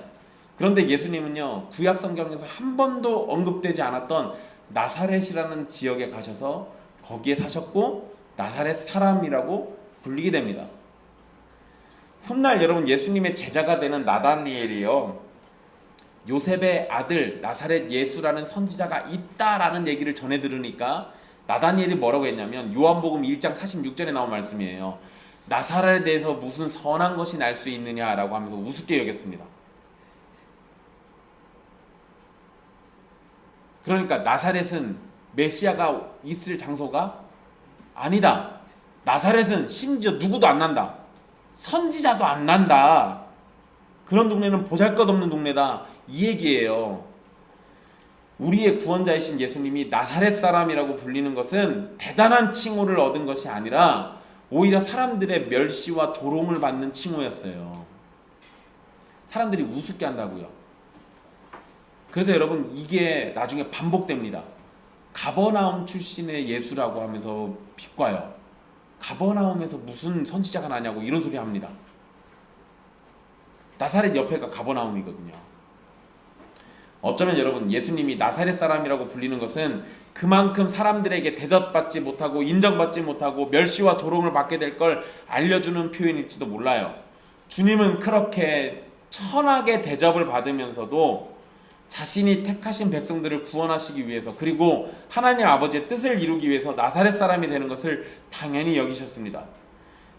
그런데 예수님은요 구약 성경에서 한 번도 언급되지 않았던 나사렛이라는 지역에 가셔서 거기에 사셨고 나사렛 사람이라고 불리게 됩니다. 훗날 여러분 예수님의 제자가 되는 나다니엘이요 요셉의 아들 나사렛 예수라는 선지자가 있다라는 얘기를 전해 들으니까 나다니엘이 뭐라고 했냐면 요한복음 1장 46절에 나온 말씀이에요. 나사렛에 대해서 무슨 선한 것이 날 수 있느냐라고 하면서 우습게 여겼습니다. 그러니까 나사렛은 메시아가 있을 장소가 아니다. 나사렛은 심지어 누구도 안 난다. 선지자도 안 난다. 그런 동네는 보잘것없는 동네다. 이 얘기예요. 우리의 구원자이신 예수님이 나사렛 사람이라고 불리는 것은 대단한 칭호를 얻은 것이 아니라 오히려 사람들의 멸시와 조롱을 받는 칭호였어요. 사람들이 우습게 한다고요. 그래서 여러분 이게 나중에 반복됩니다. 가버나움 출신의 예수라고 하면서 비꼬아요. 가버나움에서 무슨 선지자가 나냐고 이런 소리 합니다. 나사렛 옆에가 가버나움이거든요. 어쩌면 여러분 예수님이 나사렛 사람이라고 불리는 것은 그만큼 사람들에게 대접받지 못하고 인정받지 못하고 멸시와 조롱을 받게 될 걸 알려주는 표현일지도 몰라요. 주님은 그렇게 천하게 대접을 받으면서도 자신이 택하신 백성들을 구원하시기 위해서, 그리고 하나님 아버지의 뜻을 이루기 위해서 나사렛 사람이 되는 것을 당연히 여기셨습니다.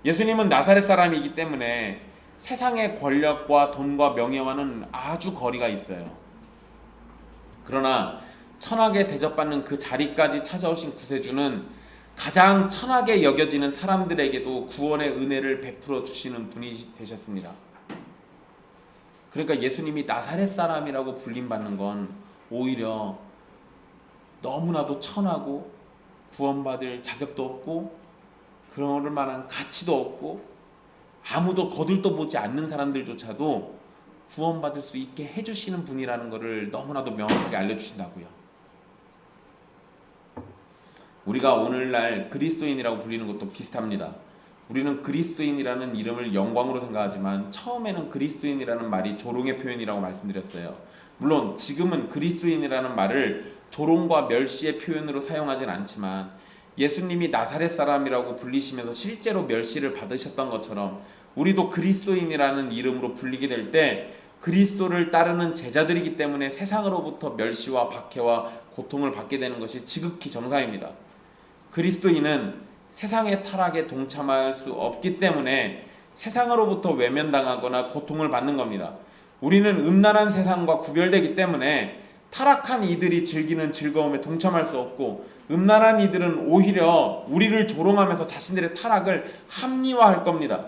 예수님은 나사렛 사람이기 때문에 세상의 권력과 돈과 명예와는 아주 거리가 있어요. 그러나 천하게 대접받는 그 자리까지 찾아오신 구세주는 가장 천하게 여겨지는 사람들에게도 구원의 은혜를 베풀어 주시는 분이 되셨습니다. 그러니까 예수님이 나사렛 사람이라고 불림받는 건 오히려 너무나도 천하고 구원받을 자격도 없고 그럴 만한 가치도 없고 아무도 거들떠 보지 않는 사람들조차도 구원받을 수 있게 해주시는 분이라는 것을 너무나도 명확하게 알려주신다고요. 우리가 오늘날 그리스도인이라고 불리는 것도 비슷합니다. 우리는 그리스도인이라는 이름을 영광으로 생각하지만 처음에는 그리스도인이라는 말이 조롱의 표현이라고 말씀드렸어요. 물론 지금은 그리스도인이라는 말을 조롱과 멸시의 표현으로 사용하진 않지만 예수님이 나사렛 사람이라고 불리시면서 실제로 멸시를 받으셨던 것처럼 우리도 그리스도인이라는 이름으로 불리게 될 때 그리스도를 따르는 제자들이기 때문에 세상으로부터 멸시와 박해와 고통을 받게 되는 것이 지극히 정상입니다. 그리스도인은 세상의 타락에 동참할 수 없기 때문에 세상으로부터 외면당하거나 고통을 받는 겁니다. 우리는 음란한 세상과 구별되기 때문에 타락한 이들이 즐기는 즐거움에 동참할 수 없고, 음란한 이들은 오히려 우리를 조롱하면서 자신들의 타락을 합리화할 겁니다.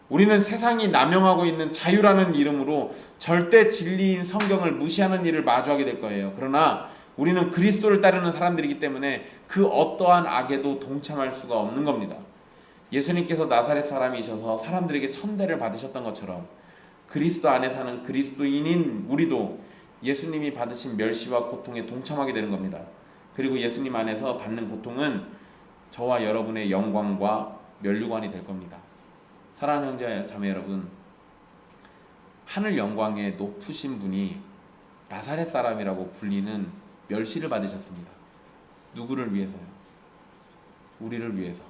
우리는 세상이 남용하고 있는 자유라는 이름으로 절대 진리인 성경을 무시하는 일을 마주하게 될 거예요. 그러나 우리는 그리스도를 따르는 사람들이기 때문에 그 어떠한 악에도 동참할 수가 없는 겁니다. 예수님께서 나사렛 사람이셔서 사람들에게 천대를 받으셨던 것처럼 그리스도 안에 사는 그리스도인인 우리도 예수님이 받으신 멸시와 고통에 동참하게 되는 겁니다. 그리고 예수님 안에서 받는 고통은 저와 여러분의 영광과 면류관이 될 겁니다. 사랑하는 형제 자매 여러분, 하늘 영광의 높으신 분이 나사렛 사람이라고 불리는 멸시를 받으셨습니다. 누구를 위해서요? 우리를 위해서.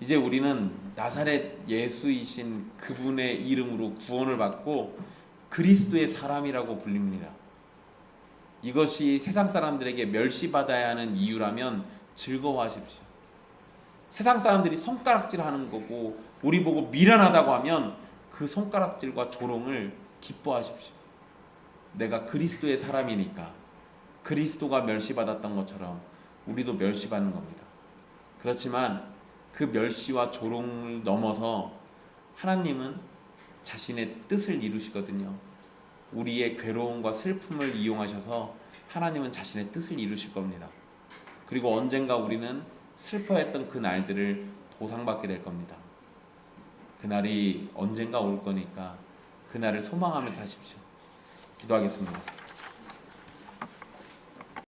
이제 우리는 나사렛 예수이신 그분의 이름으로 구원을 받고 그리스도의 사람이라고 불립니다. 이것이 세상 사람들에게 멸시받아야 하는 이유라면 즐거워하십시오. 세상 사람들이 손가락질하는 거고 우리 보고 미련하다고 하면 그 손가락질과 조롱을 기뻐하십시오. 내가 그리스도의 사람이니까 그리스도가 멸시받았던 것처럼 우리도 멸시받는 겁니다. 그렇지만 그 멸시와 조롱을 넘어서 하나님은 자신의 뜻을 이루시거든요. 우리의 괴로움과 슬픔을 이용하셔서 하나님은 자신의 뜻을 이루실 겁니다. 그리고 언젠가 우리는 슬퍼했던 그 날들을 보상받게 될 겁니다. 그날이 언젠가 올 거니까 그날을 소망하면서 사십시오. 기도하겠습니다.